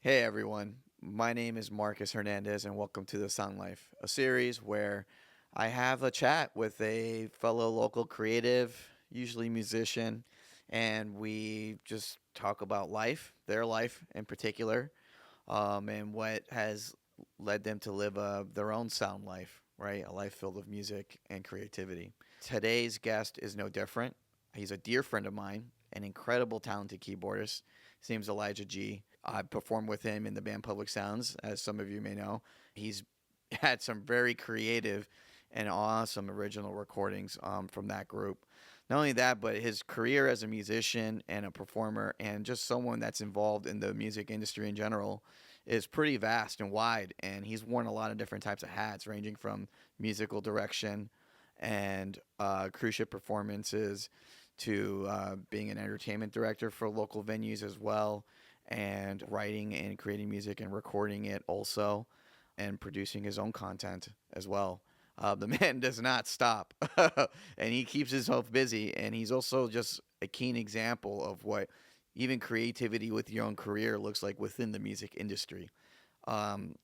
Hey everyone, my name is Marcus Hernandez, and welcome to the Sound Life, a series where I have a chat with a fellow local creative, usually musician, and we just talk about life, their life in particular, and what has led them to live their own sound life, right? A life filled with music and creativity. Today's guest is no different. He's a dear friend of mine, an incredible talented keyboardist. His name's Elijah G. I performed with him in the band Public Sounds, as some of you may know. He's had some very creative and awesome original recordings from that group. Not only that, but his career as a musician and a performer and just someone that's involved in the music industry in general is pretty vast and wide. And he's worn a lot of different types of hats, ranging from musical direction and cruise ship performances to being an entertainment director for local venues as well, and writing and creating music and recording it also, and producing his own content as well. The man does not stop, and he keeps himself busy. And he's also just a keen example of what even creativity with your own career looks like within the music industry. Um,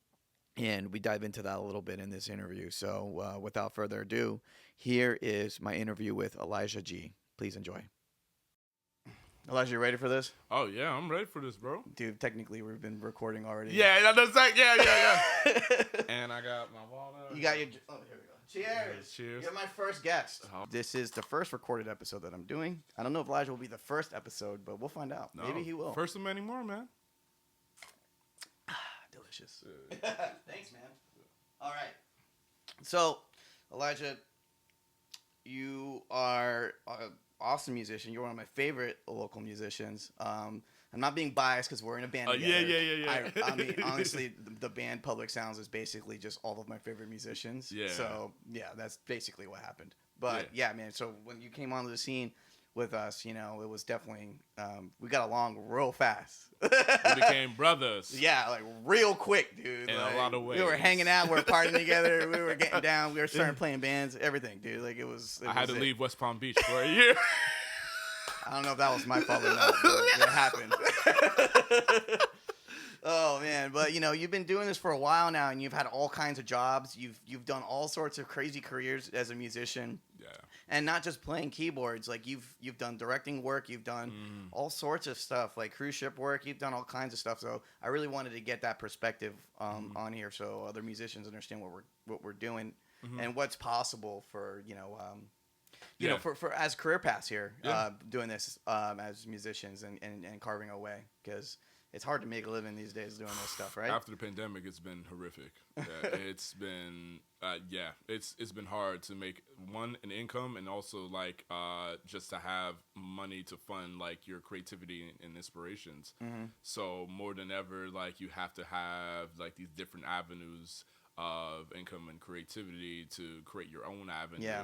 and we dive into that a little bit in this interview. So, without further ado, here is my interview with Elijah G. Please enjoy. Elijah, you ready for this? Oh yeah, I'm ready for this, bro. Dude, technically we've been recording already. Yeah, that's like yeah. And I got my water. You got your. Oh, here we go. Cheers. Cheers. You're my first guest. Oh. This is the first recorded episode that I'm doing. I don't know if Elijah will be the first episode, but we'll find out. No, Maybe he will. First of many more, man. Delicious. Thanks, man. All right. So, Elijah, you are an awesome musician. You're one of my favorite local musicians. I'm not being biased because we're in a band together. Yeah. I mean, honestly, the band Public Sounds is basically just all of my favorite musicians. Yeah. So, yeah, that's basically what happened. But, yeah, man, so when you came onto the scene with us, you know, it was definitely, we got along real fast. We became brothers. Yeah, like real quick, dude. In like, a lot of ways. We were hanging out, we were partying together, we were getting down, we were starting playing bands, everything, dude. Like, I had to leave West Palm Beach for a year. I don't know if that was my fault or not, but it happened. Oh man, but you know, you've been doing this for a while now, and you've had all kinds of jobs. You've done all sorts of crazy careers as a musician. Yeah. And not just playing keyboards, like you've done directing work, you've done all sorts of stuff, like cruise ship work, you've done all kinds of stuff. So I really wanted to get that perspective on here, so other musicians understand what we're doing and what's possible for you know for as career paths here, doing this as musicians and carving away, because it's hard to make a living these days doing this stuff, right? After the pandemic, it's been horrific. It's been it's been hard to make an income, and also like just to have money to fund like your creativity and inspirations. So more than ever, like you have to have like these different avenues of income and creativity to create your own avenue. Yeah.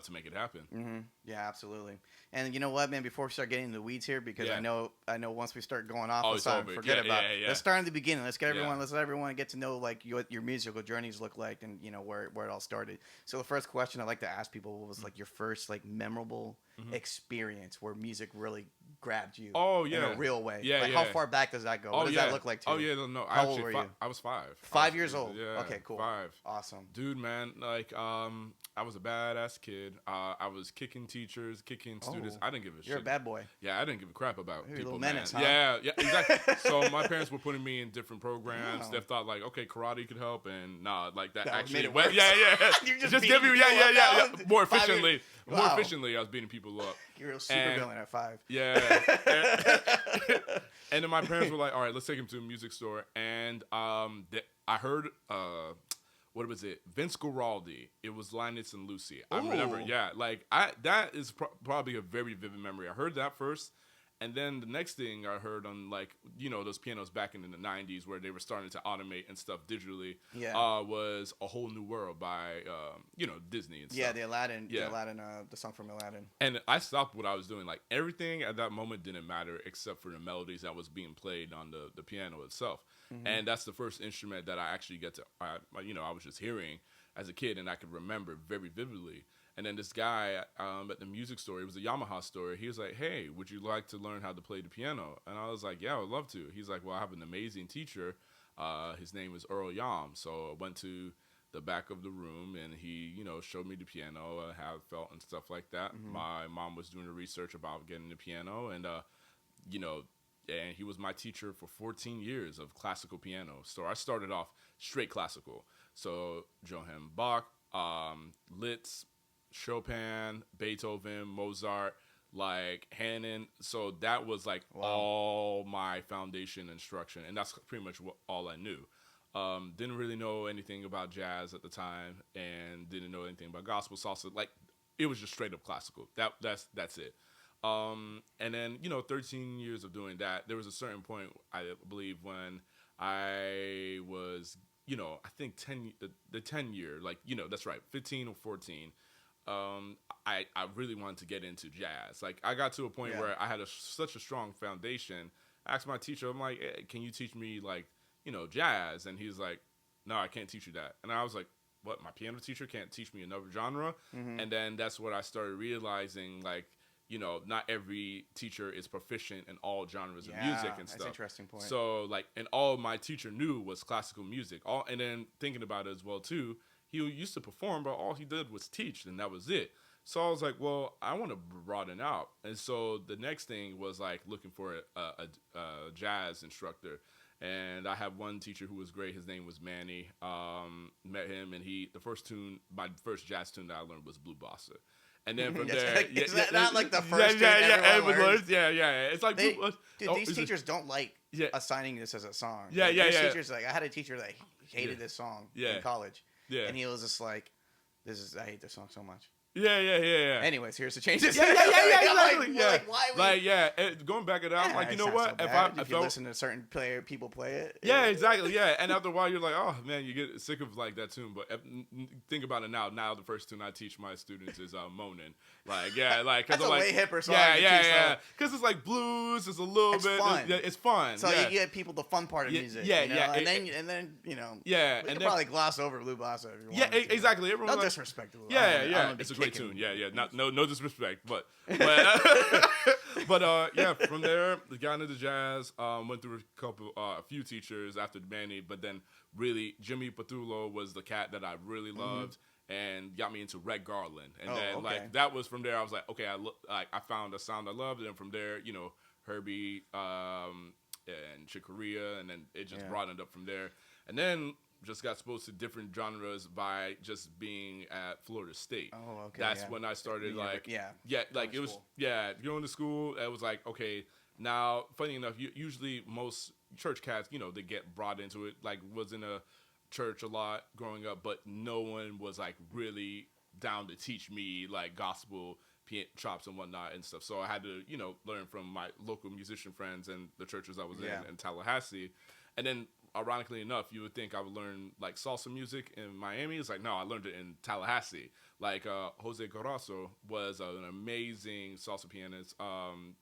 To make it happen. Yeah, absolutely. And you know what, man? Before we start getting into the weeds here, because I know once we start going off, it's over. Forget about it. Yeah. Let's start in the beginning. Let's let everyone get to know like what your musical journeys look like, and you know where it all started. So the first question I like to ask people was like your first like memorable experience where music really grabbed you. Oh yeah, in a real way. Yeah, like, yeah. How far back does that go? What does that look like to you? Oh yeah, no. How old were you? I was 5. 5 years old. Yeah. Okay, cool. 5. Awesome. Dude, man, like I was a badass kid. I was kicking teachers, kicking students. I didn't give a shit. You're a bad boy. Yeah, I didn't give a crap about You're people. a little menace, man. huh? Yeah, exactly. So my parents were putting me in different programs. Wow. They thought like, okay, karate could help, and nah, like that That actually. made it worse. Yeah. You just give me, beating people up yeah. now? More 5 years. efficiently. Wow. More efficiently, I was beating people up. You're a super villain at 5. Yeah. And then my parents were like, all right, let's take him to a music store. And I heard, what was it? Vince Guaraldi. It was Linus and Lucy. I remember, yeah. Like, that is probably a very vivid memory. I heard that first. And then the next thing I heard on, like, you know, those pianos back in the 90s where they were starting to automate and stuff digitally was A Whole New World by, Disney and stuff. Yeah, the Aladdin, the song from Aladdin. And I stopped what I was doing. Like, everything at that moment didn't matter except for the melodies that was being played on the piano itself. And that's the first instrument that I actually I was just hearing as a kid, and I could remember very vividly. And then this guy at the music store, it was a Yamaha store. He was like, "Hey, would you like to learn how to play the piano?" And I was like, "Yeah, I would love to." He's like, "Well, I have an amazing teacher. His name is Earl Yam." So I went to the back of the room, and he, showed me the piano, how it felt and stuff like that. My mom was doing the research about getting the piano, and you know, and he was my teacher for 14 years of classical piano. So I started off straight classical. So Johann Bach, Liszt, Chopin, Beethoven, Mozart, like Haydn. So that was like all my foundation instruction, and that's pretty much all I knew. Didn't really know anything about jazz at the time, and didn't know anything about gospel, salsa. Like it was just straight up classical. That's it. And then 13 years of doing that, there was a certain point I believe when I was I think 10 the 10 year, like that's right, 15 or 14. I really wanted to get into jazz. Like I got to a point where I had such a strong foundation. I asked my teacher, I'm like, hey, can you teach me like jazz? And he's like, no, I can't teach you that. And I was like, what? My piano teacher can't teach me another genre? And then that's what I started realizing, like, not every teacher is proficient in all genres of music and stuff. That's an interesting point. So, like, and all my teacher knew was classical music. And then thinking about it as well, too, he used to perform, but all he did was teach, and that was it. So I was like, well, I want to broaden out. And so the next thing was, like, looking for a jazz instructor. And I have one teacher who was great. His name was Manny. Met him, and my first jazz tune that I learned was Blue Bossa. And then from there, is that not like the first tune everyone learns? Yeah. It's like dude, these teachers don't like assigning this as a song. Yeah. Teachers, like, I had a teacher that hated this song in college. Yeah. And he was just like, I hate this song so much. Yeah. Anyways, here's the changes. Exactly. Like, why going back it out, like, you know what? So if you listen to certain people play it. Yeah, exactly. Yeah, and after a while, you're like, oh man, you get sick of like that tune. But think about it now. Now the first tune I teach my students is "Moanin'." Like, like that's a way hipper song. Yeah. Because it's like blues. It's a little bit. Fun. It's fun. So you get people the fun part of music. And then we can probably gloss over Blue Bossa if you want. Yeah, exactly. No disrespect to Blue. Yeah. It's a great tune. Yeah. No disrespect, but from there, got into jazz. Went through a few teachers after Manny, but then really Jimmy Patullo was the cat that I really loved and got me into Red Garland. And then like that was from there. I was like, okay, I found a sound I loved, and then from there, Herbie and Chick Corea, and then it just broadened up from there. And then just got exposed to different genres by just being at Florida State. Oh, okay. That's when I started like it was going to school. It was like, okay, now funny enough, usually most church cats, they get brought into it. Like was in a church a lot growing up, but no one was like really down to teach me like gospel chops and whatnot and stuff. So I had to learn from my local musician friends and the churches I was in Tallahassee, and then. Ironically enough, you would think I would learn like salsa music in Miami. It's like, no, I learned it in Tallahassee. Like Jose Carrasco was an amazing salsa pianist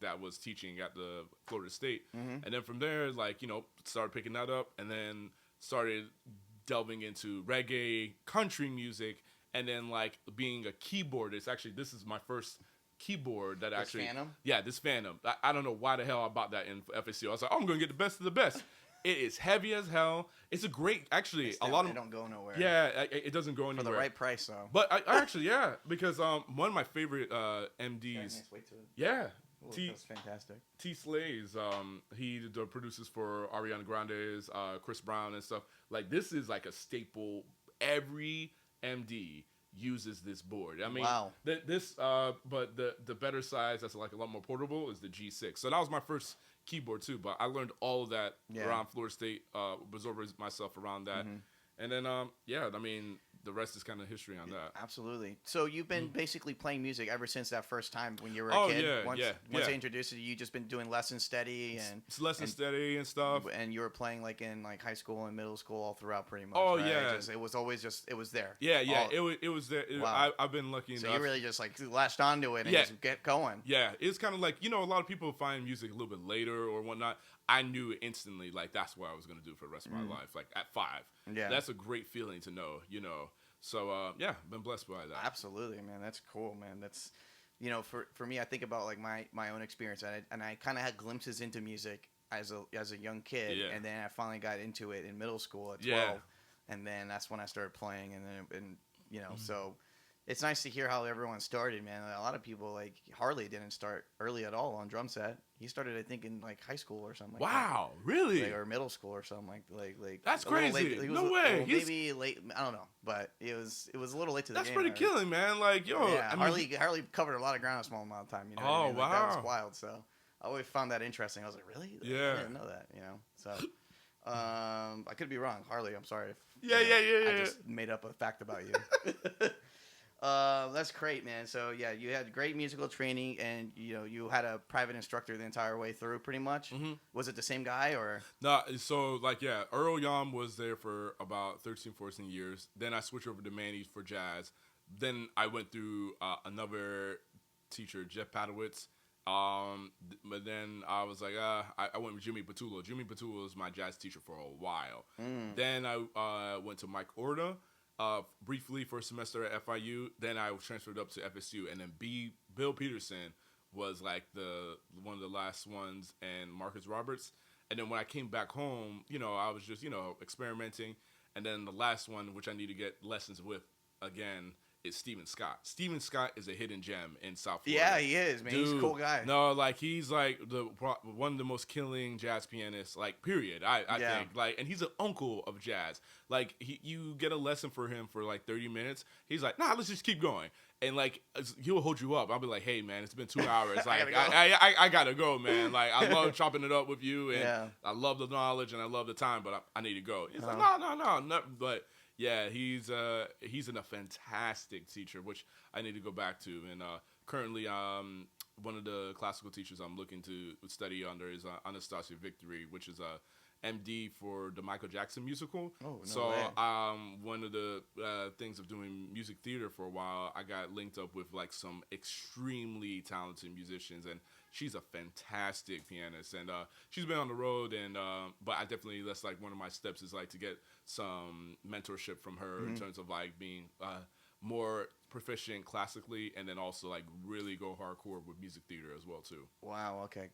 that was teaching at the Florida State. And then from there, like, started picking that up and then started delving into reggae, country music, and then like being a keyboardist. Actually, this is my first keyboard that this Phantom? Yeah, this Phantom. I don't know why the hell I bought that in FSU. I was like, I'm going to get the best of the best. It is heavy as hell. It's a great, actually, a lot of. They don't go nowhere. Yeah, it doesn't go anywhere. For the right price, though. But I actually, because one of my favorite MDs. Nice way to. Yeah. That's fantastic. T. Slays, he produces for Ariana Grande's, Chris Brown and stuff. Like, this is like a staple. Every MD uses this board. I mean, wow. But the better size that's like a lot more portable is the G6. So that was my first keyboard too, but I learned all of that around Florida State, absorbed myself around that. And then, I mean, the rest is kind of history on that. Absolutely. So you've been basically playing music ever since that first time when you were a kid? Once they introduced you, you've just been doing lessons steady and steady and stuff. And you were playing like in like high school and middle school all throughout pretty much. Oh, right? yeah. It was always it was there. Yeah. It was there. Wow. I've been lucky enough. So you really just like latched onto it and just get going. Yeah. It's kind of like, a lot of people find music a little bit later or whatnot. I knew instantly, like, that's what I was going to do for the rest of my life, like, at 5. Yeah. That's a great feeling to know, So yeah, been blessed by that. Absolutely, man. That's cool, man. That's, for me, I think about like my own experience, and I kind of had glimpses into music as a young kid, Yeah. and then I finally got into it in middle school at Yeah. 12, and then that's when I started playing, so it's nice to hear how everyone started, man. A lot of people like Harley didn't start early at all on drum set. He started, I think, in like high school or something like that. Wow, really? Or middle school or something like That's a little crazy. late. He was No way. maybe late. I don't know, but it was a little late to the That's game. pretty killing, man. Like, yo, Yeah, I mean, Harley covered a lot of ground in a small amount of time. You know what Oh, I mean? Like, that was wow. wild. So I always found that interesting. I was like, really? Yeah. I didn't know that. So I could be wrong, Harley. I'm sorry if Yeah. I just made up a fact about you. That's great, man. So yeah, you had great musical training, and you had a private instructor the entire way through, pretty much. Mm-hmm. Was it the same guy or? Nah, so like yeah, Earl Yam was there for about 13, 14 years. Then I switched over to Manny's for jazz. Then I went through another teacher, Jeff Padowitz. But then I was like, I went with Jimmy Patullo. Jimmy Patullo was my jazz teacher for a while. Then I went to Mike Orda briefly for a semester at FIU. Then I transferred up to FSU, and then Bill Peterson was like one of the last ones, and Marcus Roberts. And then when I came back home, I was just experimenting. And then the last one, which I need to get lessons with again, is Steven Scott. Steven Scott is a hidden gem in South Florida. Yeah, he is, man. He's a cool guy. No, like he's like one of the most killing jazz pianists, like period. I think like, and he's an uncle of jazz. Like you get a lesson for him for like 30 minutes. He's like, nah, let's just keep going. And like he'll hold you up. I'll be like, hey man, it's been 2 hours. Like I gotta go, man. Like I love chopping it up with you, and I love the knowledge and I love the time, but I need to go. He's like, no. But yeah, he's a fantastic teacher, which I need to go back to. And currently, one of the classical teachers I'm looking to study under is Anastasia Victory, which is a MD for the Michael Jackson musical. Oh, no so way. one of the things of doing music theater for a while, I got linked up with like some extremely talented musicians, and she's a fantastic pianist, and she's been on the road, and but I definitely, that's like one of my steps is like to get some mentorship from her in terms of like being more proficient classically, and then also like really go hardcore with music theater as well too. Wow. Okay.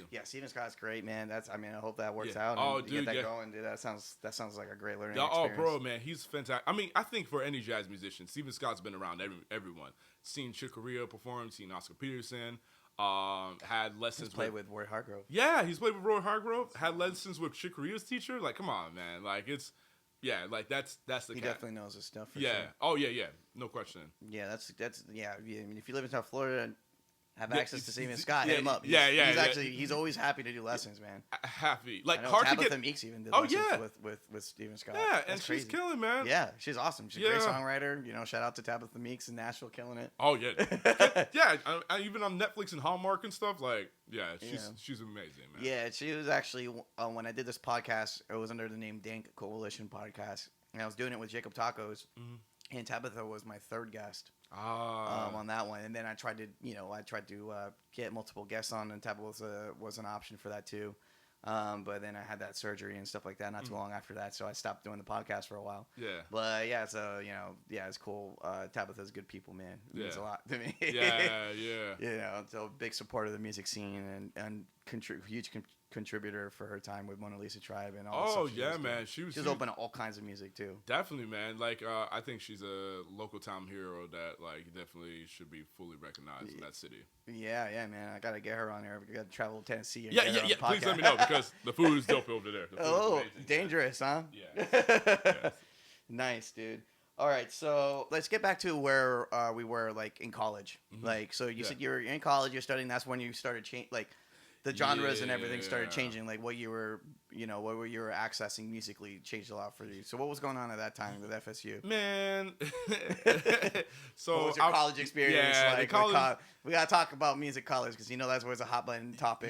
Yeah, Steven Scott's great, man. I hope that works out. Oh, and dude, get that going, dude. That sounds like a great learning Oh, experience. bro, man, he's fantastic. I mean, I think for any jazz musician, Steven Scott's been around everyone. Seen Chick Corea perform, seen Oscar Peterson. Had lessons. He's played with Roy Hargrove. Yeah, he's played with Roy Hargrove. Had lessons with Chick Corea's teacher. Like, come on, man. Like, it's like that's the. He cat. definitely knows his stuff. For Yeah. Sure. Oh yeah. No question. Yeah, that's yeah. I mean, if you live in South Florida and have access to Steven Scott, yeah, hit him up. He's always happy to do lessons, man. Happy, like I know, hard Tabitha to get. Meeks even did Oh, lessons yeah. with Steven Scott. Yeah, That's and she's crazy. killing, man. Yeah, she's awesome. She's a great Yeah. songwriter. Shout out to Tabitha Meeks in Nashville, killing it. Oh yeah, yeah. Even on Netflix and Hallmark and stuff. Like, she's amazing, man. Yeah, she was actually when I did this podcast, it was under the name Dank Coalition Podcast, and I was doing it with Jacob Tacos, and Tabitha was my third guest on that one. And then I tried to get multiple guests on, and Tabitha was an option for that too. But then I had that surgery and stuff like that not too long after that, so I stopped doing the podcast for a while. Yeah. But yeah, so it's cool. Tabitha's good people, man. It means a lot to me. Yeah. So big support of the music scene and huge contributor for her time with Mona Lisa Tribe and all. Oh yeah, man. She was open to all kinds of music too. Definitely, man. Like I think she's a local town hero that like definitely should be fully recognized in that city. Yeah, man. I gotta get her on there. We gotta travel to Tennessee. And Yeah. get her on the Please podcast. let me know because the food is dope over there. Dangerous, huh? Yeah. Yes. Nice, dude. All right, so let's get back to where we were, like in college. Like, so you said you were in college, you're studying. That's when you started like the genres and everything started changing. Like what you were accessing musically changed a lot for you. So what was going on at that time with FSU? Man. So what was your college experience? Yeah, like, we gotta talk about music college because that's always a hot button topic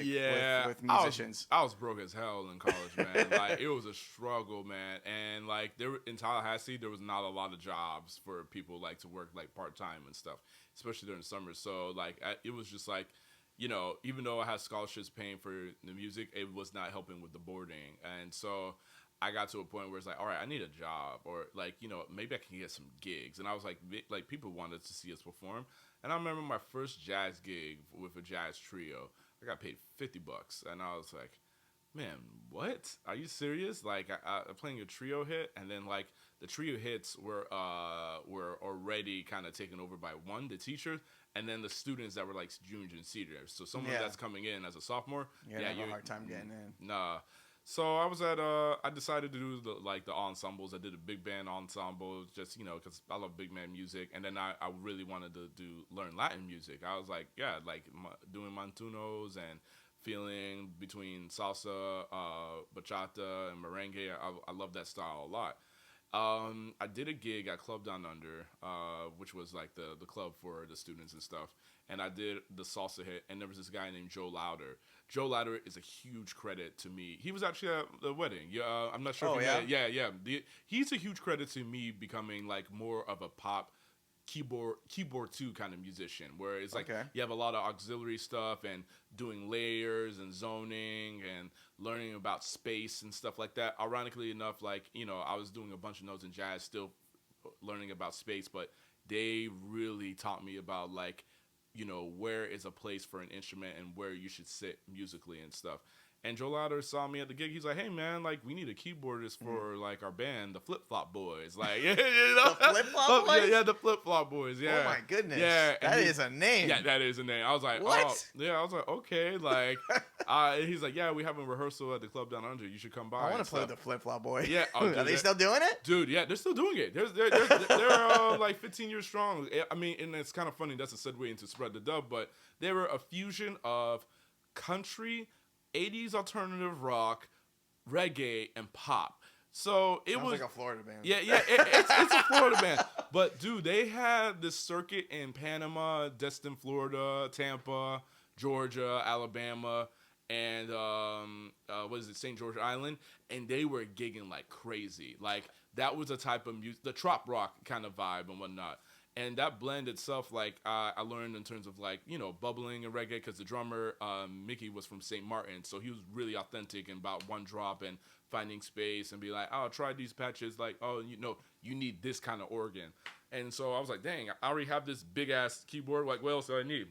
with musicians. I was broke as hell in college, man. Like it was a struggle, man. And like in Tallahassee, there was not a lot of jobs for people like to work like part time and stuff, especially during the summer. So like it was just like, even though I had scholarships paying for the music, it was not helping with the boarding. And so I got to a point where it's like, all right, I need a job, or like, maybe I can get some gigs. And I was like, people wanted to see us perform. And I remember my first jazz gig with a jazz trio. I got paid $50, and I was like, man, what? Are you serious? Like, I'm playing a trio hit, and then like the trio hits were already kind of taken over by the teachers, and then the students that were like juniors and seniors. So someone that's coming in as a sophomore, you have a hard time getting in. Nah. So I was I decided to do the ensembles. I did a big band ensemble, just because I love big band music, and then I really wanted to learn Latin music. I was like, doing mantunos and feeling between salsa, bachata, and merengue. I love that style a lot. I did a gig at Club Down Under, which was like the club for the students and stuff. And I did the salsa hit, and there was this guy named Joe Louder. Joe Louder is a huge credit to me. He was actually at the wedding. Yeah, I'm not sure. Oh, if you yeah. He's a huge credit to me becoming like more of a pop keyboard 2 kind of musician, where it's like you have a lot of auxiliary stuff and doing layers and zoning and learning about space and stuff like that. Ironically enough, like I was doing a bunch of notes in jazz, still learning about space, but they really taught me about like where is a place for an instrument and where you should sit musically and stuff. And Joe Lauder saw me at the gig. He's like, hey, man, like, we need a keyboardist for, like, our band, the Flip Flop Boys. Like, The Flip Flop Boys? Yeah, the Flip Flop Boys, yeah. Oh, my goodness. Yeah. That is a name. Yeah, that is a name. I was like, what? Oh. Yeah, I was like, okay. Like, he's like, yeah, we have a rehearsal at the Club Down Under. You should come by. I want to play with the Flip Flop Boys. Yeah. Are they still doing it? Dude, yeah, they're still doing it. They're like 15 years strong. I mean, and it's kind of funny. That's a segue into Spread the Dub, but they were a fusion of country, 80s alternative rock, reggae, and pop. So it Sounds was like a Florida band. Yeah, it's a Florida band. But dude, they had this circuit in Panama, Destin, Florida, Tampa, Georgia, Alabama, and St. George Island, and they were gigging like crazy. Like that was a type of music, the trop rock kind of vibe and whatnot. And that blend itself, like, I learned in terms of, like, bubbling and reggae, because the drummer, Mickey, was from St. Martin, so he was really authentic and about one drop and finding space and be like, oh, try these patches, like, oh, you need this kind of organ. And so I was like, dang, I already have this big-ass keyboard, like, what else do I need?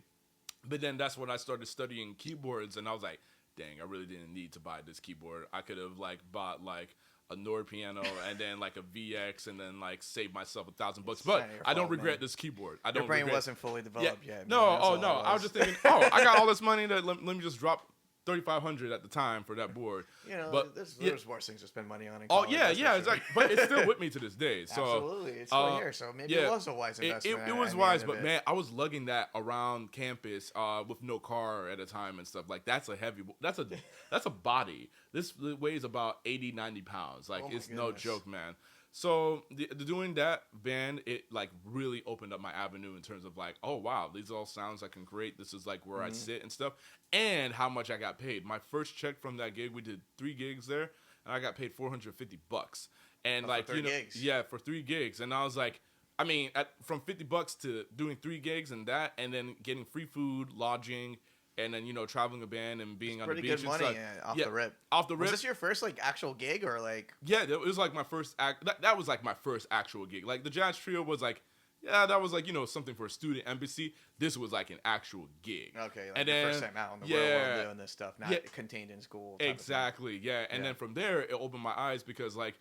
But then that's when I started studying keyboards, and I was like, dang, I really didn't need to buy this keyboard. I could have, like, bought, like, a Nord piano and then like a VX and then like save myself $1,000. But I don't regret this keyboard. Your brain wasn't fully developed yet. No, I was just thinking, I got all this money that let me just drop $3,500 at the time for that board. But there's worse things to spend money on. Exactly. But it's still with me to this day. So absolutely, it's still here. So maybe it was a wise investment. It was wise, but man, I was lugging that around campus with no car at a time and stuff. Like that's a body. This weighs about 80, 90 pounds. Like it's no joke, man. So doing that band, it like really opened up my avenue in terms of like, oh wow, these all sounds I can create. This is like where I sit and stuff, and how much I got paid. My first check from that gig, we did 3 gigs there, and I got paid $450. And like for 3 gigs. Yeah, for 3 gigs, and I was like, I mean, from $50 to doing 3 gigs and that, and then getting free food, lodging. And then traveling a band and being on the beach. Pretty good money off the rip. Off the rip. Was this your first like actual gig or like? Yeah, it was like my first that was like my first actual gig. Like the jazz trio was like, yeah, that was like something for a student embassy. This was like an actual gig. Okay, like and your first time out in the real world doing this stuff, not contained in school. Exactly. Yeah, and then from there it opened my eyes because like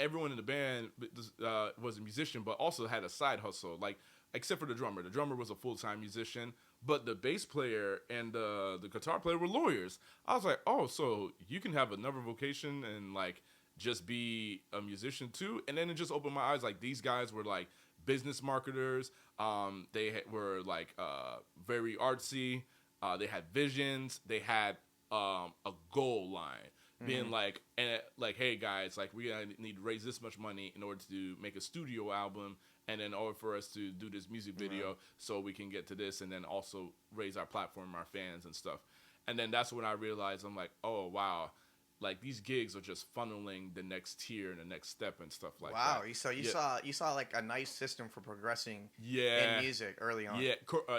everyone in the band was a musician, but also had a side hustle. Like except for the drummer. The drummer was a full-time musician. But the bass player and the guitar player were lawyers. I was like, oh, so you can have another vocation and like just be a musician too. And then it just opened my eyes. Like these guys were like business marketers. They were like very artsy. They had visions. They had a goal line. Being like, hey guys, like we need to raise this much money in order to make a studio album. And then for us to do this music video so we can get to this and then also raise our platform, our fans and stuff. And then that's when I realized, I'm like, oh, wow. Like these gigs are just funneling the next tier and the next step and stuff like that. Wow. So you saw like a nice system for progressing in music early on. Yeah.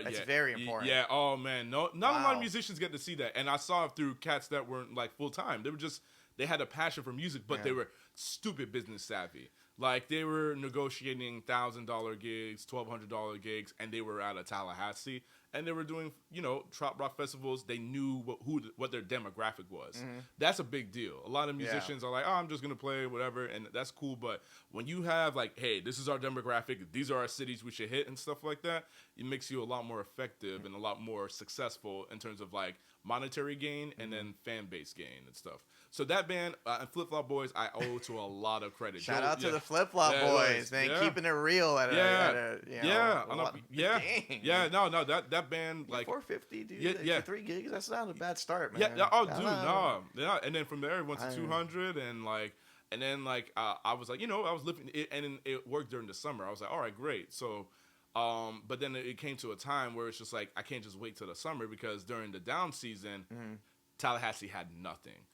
That's very important. Yeah. Oh, man. Not a lot of musicians get to see that. And I saw it through cats that weren't like full time. They were just they had a passion for music, but they were stupid business savvy. Like they were negotiating $1,000 gigs, $1,200 gigs, and they were out of Tallahassee, and they were doing trop rock festivals. They knew what their demographic was. That's a big deal. A lot of musicians are like, oh, I'm just gonna play whatever, and that's cool. But when you have like, hey, this is our demographic, these are our cities we should hit and stuff like that, it makes you a lot more effective and a lot more successful in terms of like monetary gain and then fan base gain and stuff. So that band, Flip Flop Boys, I owe to a lot of credit. Shout out to the Flip Flop Boys, man, keeping it real at no, that band like 450, dude. For 3 gigs, that's not a bad start, man. And then from there it went to 200, and then I was like, I was lifting it, and it worked during the summer. I was like, all right, great. So. But then it came to a time where it's just like I can't just wait till the summer, because during the down season, Tallahassee had nothing.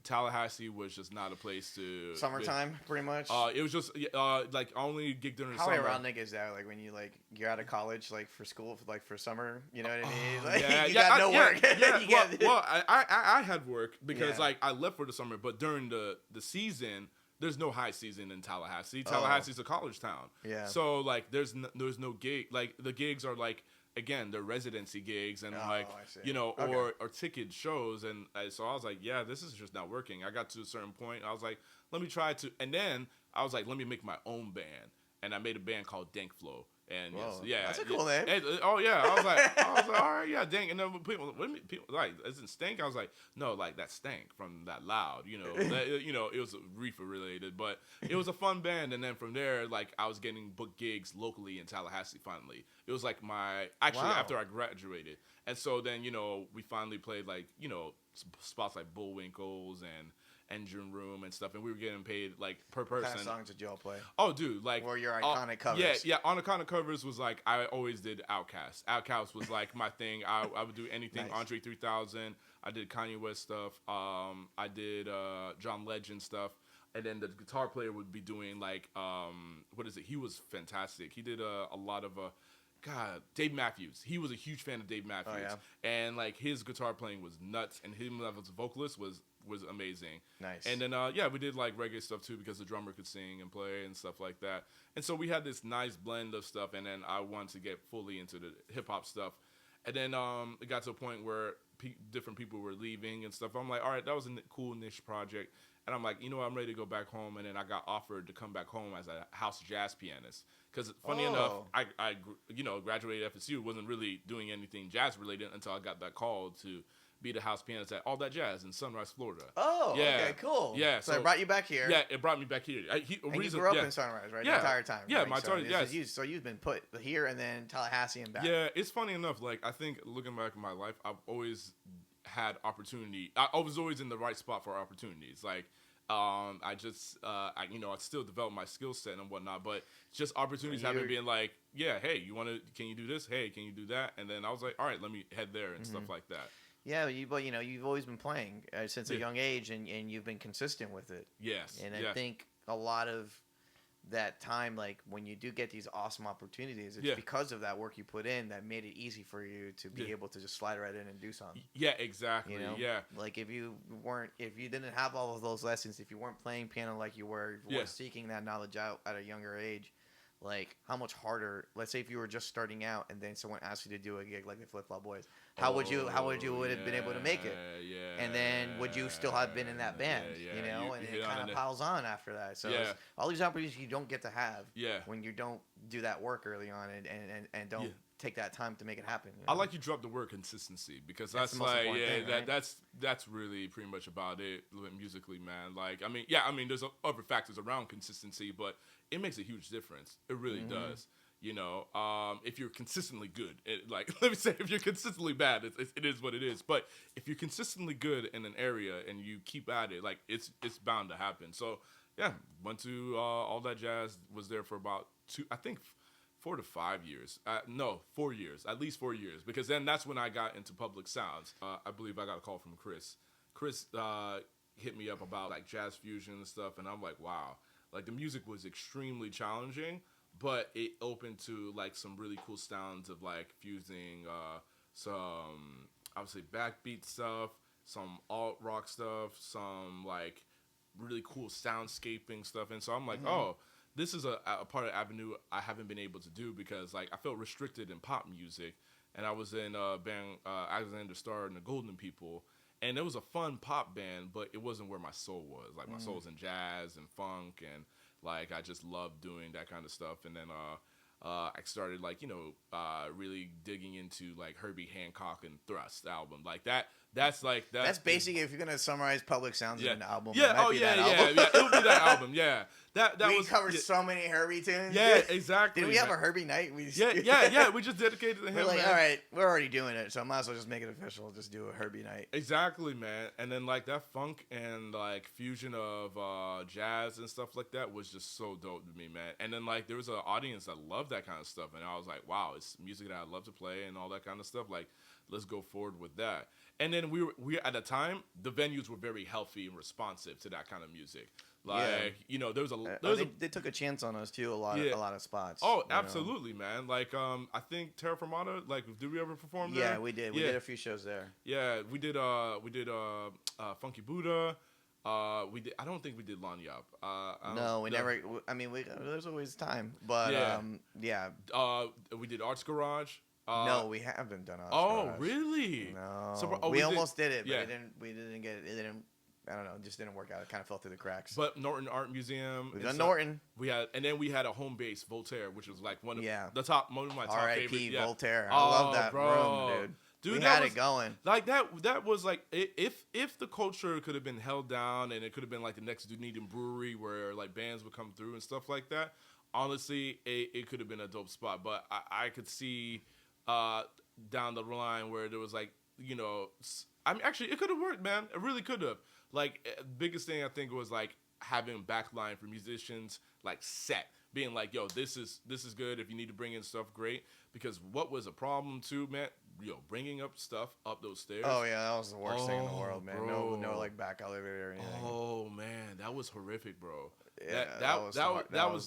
Tallahassee was just not a place to summertime, pretty much. It was just like only gig during the How summer. How ironic is that? Like when you're out of college, like for school, like for summer, you know what I mean? Like, you got no work. Well, I had work because like I left for the summer, but during the season. There's no high season in Tallahassee. Tallahassee's a college town. Yeah. So like there's no gig. Like the gigs are like, again, they're residency gigs and or ticket shows, and so I was like, yeah, this is just not working. I got to a certain point. I was like, let me try to, and then I was like, let me make my own band, and I made a band called Dank Flow. And that's a cool name. I was like, all right, yeah, Dank. And then people like, isn't Stank? I was like, no, like that Stank from that Loud, it was reefer related, but it was a fun band. And then from there, like I was getting booked gigs locally in Tallahassee. Finally, it was like after I graduated, and so then we finally played like spots like Bullwinkles and Engine Room and stuff, and we were getting paid like per person. What kind of songs did y'all play? Oh, dude, like or your iconic covers? Yeah, on iconic covers was like I always did Outkast. Outkast was like my thing. I would do anything. Nice. Andre 3000. I did Kanye West stuff. I did John Legend stuff. And then the guitar player would be doing like what is it? He was fantastic. He did a lot of Dave Matthews. He was a huge fan of Dave Matthews. Oh, yeah? And like his guitar playing was nuts, and him as a vocalist was amazing. Nice. And then we did like reggae stuff too, because the drummer could sing and play and stuff like that. And so we had this nice blend of stuff, and then I wanted to get fully into the hip hop stuff. And then it got to a point where different people were leaving and stuff. I'm like, all right, that was a cool niche project. And I'm like, I'm ready to go back home. And then I got offered to come back home as a house jazz pianist. Because funny enough, I graduated FSU, wasn't really doing anything jazz related until I got that call to be the house pianist at All That Jazz in Sunrise, Florida. Oh, yeah. Okay, cool. Yeah, so it brought you back here. Yeah, it brought me back here. You grew up in Sunrise, right? Yeah. The entire time. Yeah, right? my entire So you've been put here and then Tallahassee and back. Yeah, it's funny enough. Like I think looking back at my life, I've always had opportunity. I was always in the right spot for opportunities. Like. I still develop my skill set and whatnot, but just opportunities haven't been like, yeah, hey, can you do this? Hey, can you do that? And then I was like, all right, let me head there and stuff like that. Yeah, you've always been playing since a young age, and you've been consistent with it. Yes. And I think a lot of that time, like when you do get these awesome opportunities, it's because of that work you put in that made it easy for you to be able to just slide right in and do something. Yeah, exactly. Yeah. Like if you didn't have all of those lessons, if you weren't playing piano like you were seeking that knowledge out at a younger age, like how much harder, let's say if you were just starting out and then someone asked you to do a gig like the Flip Flop Boys, how would you have been able to make it? Yeah. And then would you still have been in that band? And it kind of piles on after that. So all these opportunities you don't get to have when you don't do that work early on and don't take that time to make it happen. I like you dropped the word consistency, because that's the most important thing, right? that's really pretty much about it musically, man. Like I mean there's other factors around consistency, but it makes a huge difference. It really does. If you're consistently good, let me say, if you're consistently bad, it is what it is. But if you're consistently good in an area and you keep at it, like it's bound to happen. So yeah, went to All That Jazz, was there for about 4 to 5 years. 4 years, at least 4 years, because then that's when I got into Public Sounds. I believe I got a call from Chris. Chris hit me up about like jazz fusion and stuff, and I'm like, wow. Like the music was extremely challenging, but it opened to like some really cool sounds of like fusing some, I would say, backbeat stuff, some alt rock stuff, some like really cool soundscaping stuff. And so I'm like, oh, this is a part of the avenue I haven't been able to do because like I felt restricted in pop music, and I was in band Alexander Starr and the Golden People, and it was a fun pop band, but it wasn't where my soul was. Like my soul was in jazz and funk, and like I just loved doing that kind of stuff. And then I started like really digging into like Herbie Hancock and Thrust album like that. That's like That's basically, if you're gonna summarize Public Sounds in an album. Yeah. It might Oh be yeah. that album. Yeah. It would be that album. Yeah. That we was covered so many Herbie tunes. Yeah. Exactly. Did we have man. a Herbie night? Yeah. We just dedicated to him. We're like, man. all right, we're already doing it, so I might as well just make it official. Just do a Herbie night. Exactly, man. And then like that funk and like fusion of jazz and stuff like that was just so dope to me, man. And then like there was an audience that loved that kind of stuff, and I was like, wow, it's music that I love to play and all that kind of stuff. Like, let's go forward with that. And then we at the time the venues were very healthy and responsive to that kind of music. Like there was they took a chance on us too. A lot of spots. Oh, absolutely, man. Like I think Terra Firmata. Like, did we ever perform there? Yeah, we did. We did a few shows there. Yeah, we did Funky Buddha. We did. I don't think we did Lanyap. No, we never. I mean, there's always time, but we did Arts Garage. No, we haven't done Arts Garage. Garage. Really? No. So, we almost did it, but yeah. we didn't get it. It didn't. I don't know. It just didn't work out. It kind of fell through the cracks. But Norton Art Museum. We've done Norton. Then we had a home base, Voltaire, which was like one of my top R.I.P. favorite. Voltaire. I love that room, dude. We had it going. Like that was like if the culture could have been held down and it could have been like the next Dunedin Brewery where like bands would come through and stuff like that. Honestly, it could have been a dope spot. But I could see down the line where there was like I mean actually it could have worked, man. It really could have. Like biggest thing I think was like having backline for musicians like set. Being like, yo, this is good. If you need to bring in stuff, great. Because what was a problem too, man? Bringing up stuff up those stairs. Oh yeah, that was the worst thing in the world, man. Bro. No like back elevator or anything. Oh man, that was horrific, bro. Yeah, that was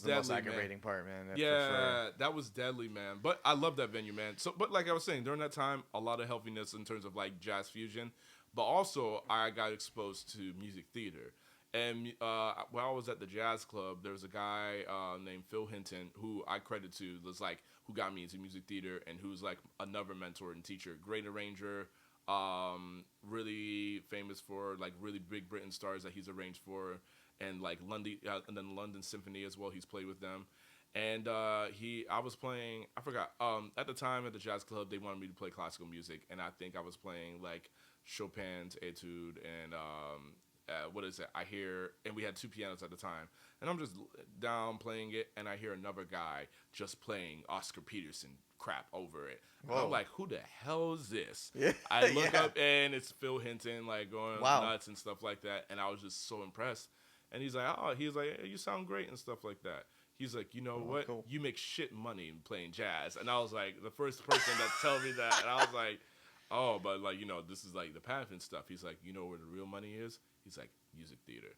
the deadly, most aggravating part, man. Yeah, for sure. that was deadly, man. But I love that venue, man. So, but like I was saying, during that time, a lot of healthiness in terms of like jazz fusion, but also I got exposed to music theater. And while I was at the jazz club, there was a guy named Phil Hinton who I credit to was like who got me into music theater and who's like another mentor and teacher, great arranger, really famous for like really big Britain stars that he's arranged for, and like London and then London Symphony as well. He's played with them, and I was playing. I forgot at the time at the jazz club they wanted me to play classical music, and I think I was playing like Chopin's Etude and. What is it? I hear, and we had two pianos at the time, and I'm just down playing it, and I hear another guy just playing Oscar Peterson crap over it. I'm like, who the hell is this? Yeah. I look up, and it's Phil Hinton, like going nuts and stuff like that, and I was just so impressed. And he's like, hey, you sound great and stuff like that. He's like, you know what? Cool. You make shit money playing jazz. And I was like, the first person that told me that, and I was like, oh, but like, this is like the path and stuff. He's like, you know where the real money is? He's like, music theater.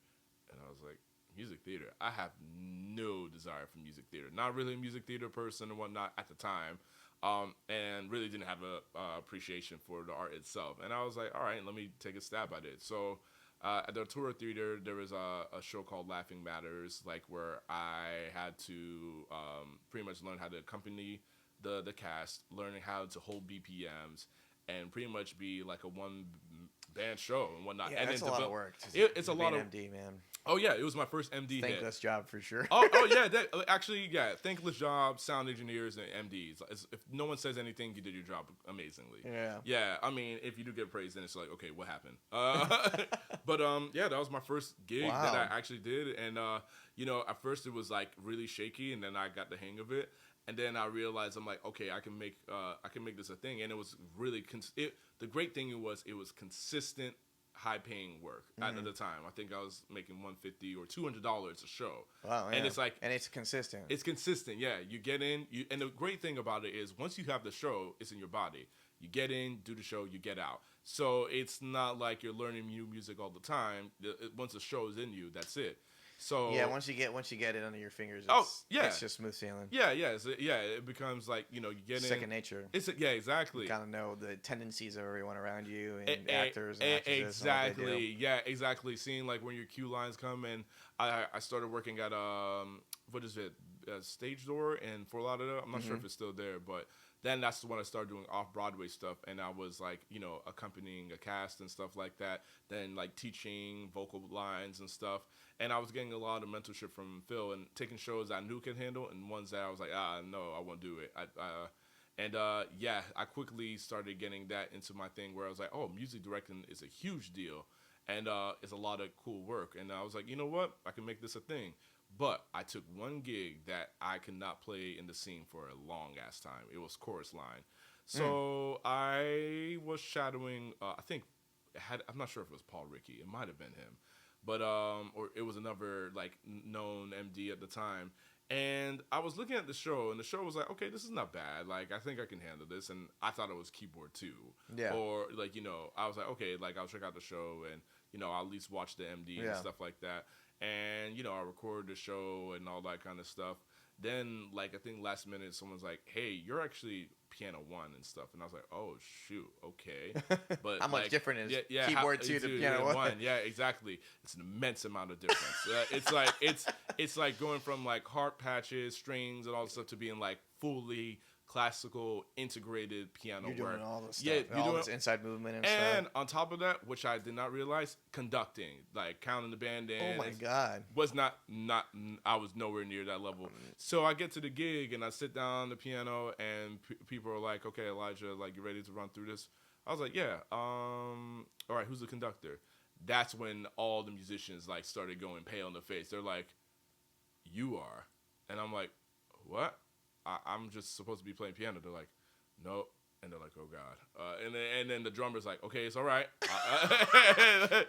And I was like, music theater? I have no desire for music theater. Not really a music theater person and whatnot at the time. And really didn't have a appreciation for the art itself. And I was like, all right, let me take a stab at it. So at the Arturo Theater, there was a show called Laughing Matters, like where I had to pretty much learn how to accompany the cast, learning how to hold BPMs, and pretty much be like a one-band show and whatnot. Yeah, and that's a lot of work. It's a lot of MD, man. Oh yeah, it was my first MD hit. Thankless job for sure. oh yeah, thankless job, sound engineers and MDs. If no one says anything, you did your job amazingly. Yeah. I mean, if you do get praised, then it's like, okay, what happened? But that was my first gig that I actually did, and at first it was like really shaky, and then I got the hang of it. And then I realized I'm like, okay, I can make this a thing, and it was really the great thing was it was consistent, high-paying work at the time. I think I was making $150 or $200 a show. Wow, and it's like, and it's consistent. It's consistent, yeah. You get in, and the great thing about it is once you have the show, it's in your body. You get in, do the show, you get out. So it's not like you're learning new music all the time. Once the show is in you, that's it. So Yeah, once you get it under your fingers, Oh, yeah. it's just smooth sailing. it becomes like you get Second in. nature. Exactly. You gotta know the tendencies of everyone around you and A- actors and actresses and what they do. exactly. Yeah, exactly. Seeing like when your cue lines come, and I started working at what is it, Stage Door in Fort Lauderdale. I'm not sure if it's still there, but then that's when I started doing off-Broadway stuff, and I was like, accompanying a cast and stuff like that. Then like teaching vocal lines and stuff, and I was getting a lot of mentorship from Phil and taking shows I knew could handle, and ones that I was like, no, I won't do it. I quickly started getting that into my thing where I was like, oh, music directing is a huge deal, and it's a lot of cool work. And I was like, you know what, I can make this a thing. But I took one gig that I could not play in the scene for a long ass time. It was chorus line. So I was shadowing, I'm not sure if it was Paul Rickey. It might have been him. But, or it was another like known MD at the time. And I was looking at the show, and the show was like, okay, this is not bad. Like, I think I can handle this. And I thought it was keyboard too. Yeah. Or like, I was like, okay, like I'll check out the show and, I'll at least watch the MD and stuff like that. And, I recorded the show and all that kind of stuff. Then, like, I think last minute, someone's like, hey, you're actually piano one and stuff. And I was like, oh, shoot, okay. But how much different is yeah, keyboard two to piano one? Yeah, exactly. It's an immense amount of difference. It's like going from, like, heart patches, strings, and all this stuff to being, like, fully classical integrated piano You're work. doing all this stuff. Yeah, you're all doing this inside movement and and stuff. on top of that, which I did not realize, conducting, like counting the band in. Oh my god. Was not I was nowhere near that level. So I get to the gig and I sit down on the piano and people are like, okay, Elijah, like, you ready to run through this? I was like, yeah. All right, who's the conductor? That's when all the musicians like started going pale in the face. They're like, you are. And I'm like, what? I'm just supposed to be playing piano. They're like, no. And they're like, oh, God. And then the drummer's like, okay, it's all right.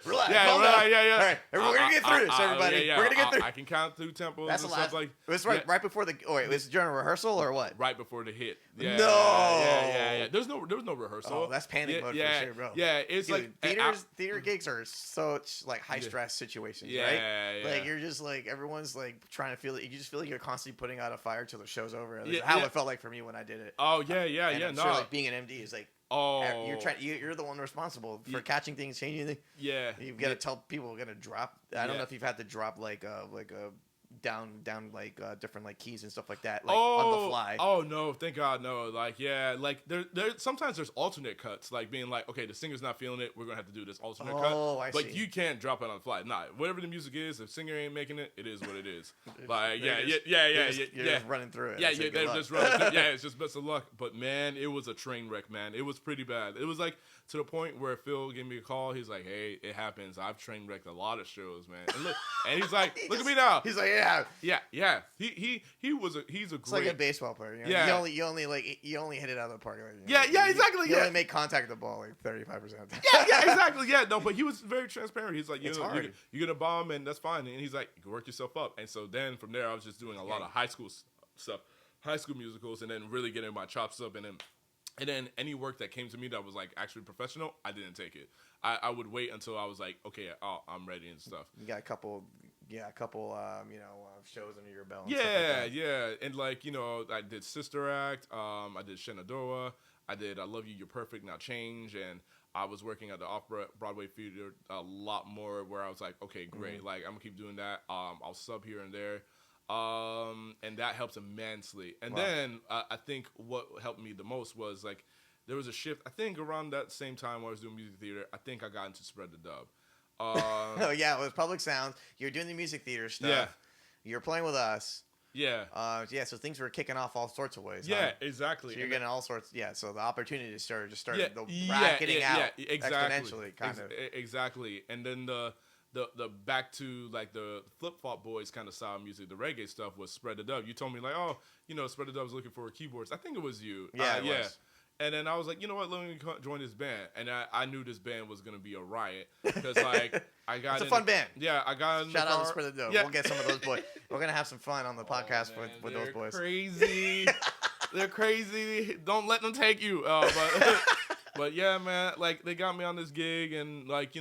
Relax. Yeah, calm down. yeah. All right, we're going to get through this, everybody. Yeah. We're going to get through I can count through tempos That's and the stuff last. like It was right before the. Oh, wait, was it during rehearsal or what? right before the hit. Yeah, No. Yeah. There was no rehearsal. Oh, that's panic mode for sure, bro. Yeah, it's Dude, like theater gigs are such like high stress situations, Yeah, right? yeah. Like you're just like everyone's like trying to feel it. You just feel like you're constantly putting out a fire till the show's over. That's how it felt like for me when I did it. Oh yeah. And I'm sure like being an MD is like, Oh, you're the one responsible for catching things, changing things. Yeah, You've got to tell people we're gonna drop. I don't know if you've had to drop like a down like different like keys and stuff like that, like on the fly. Oh no, thank God no. Like like there sometimes there's alternate cuts, like being like, okay, the singer's not feeling it, we're gonna have to do this alternate cut. Oh, I But see. you can't drop it on the fly. Nah, whatever the music is, if singer ain't making it, it is what it is. Like You're just running through it. Yeah, It's like, they're good just luck. running through. Yeah, it's just best of luck. But man, it was a train wreck, man. It was pretty bad. It was like to the point where Phil gave me a call. He's like, "Hey, it happens. I've train wrecked a lot of shows, man." And look, and he's like, "Look at me now." He's like, yeah. Yeah. He's a It's great. like a baseball player. You know? Yeah. You only hit it out of the park. Like, Yeah, exactly, You yeah. only make contact with the ball like 35% of the time. yeah, exactly. Yeah, no, but he was very transparent. He's like, It's hard. you're gonna bomb, and that's fine. And he's like, you can work yourself up. And so then from there, I was just doing a lot of high school stuff, high school musicals, and then really getting my chops up. And then any work that came to me that was like actually professional, I didn't take it. I would wait until I was like, okay, I'm ready and stuff. You got a couple shows under your belt. And stuff like that. Yeah. And like, I did Sister Act, I did Shenandoah, I did I Love You, You're Perfect, Now Change, and I was working at the off-Broadway theater a lot more where I was like, okay, great. Like, I'm going to keep doing that. I'll sub here and there. And that helps immensely. And then I think what helped me the most was like, there was a shift. I think around that same time when I was doing music theater, I think I got into Spread the Dub. Oh yeah, it was Public Sounds. You were doing the music theater stuff. Yeah. You were playing with us. Yeah. So things were kicking off all sorts of ways. Yeah, huh? exactly. So you're getting all sorts. Yeah. So the opportunity to start rocketing out exponentially, kind of. Exactly. And then the back to like the Flip Flop Boys kind of style music, the reggae stuff was Spread the Dub. You told me like, oh, Spread the Dub was looking for keyboards. I think it was you. Yeah, it was. And then I was like, you know what? Let me join this band. And I knew this band was gonna be a riot because like I got. It's a fun band. Yeah, I got in Shout the out car. to Spread the Dub. Yeah. We'll get some of those boys. We're gonna have some fun on the podcast with those boys. Crazy. They're crazy. Don't let them take you. But yeah, man. Like they got me on this gig, and like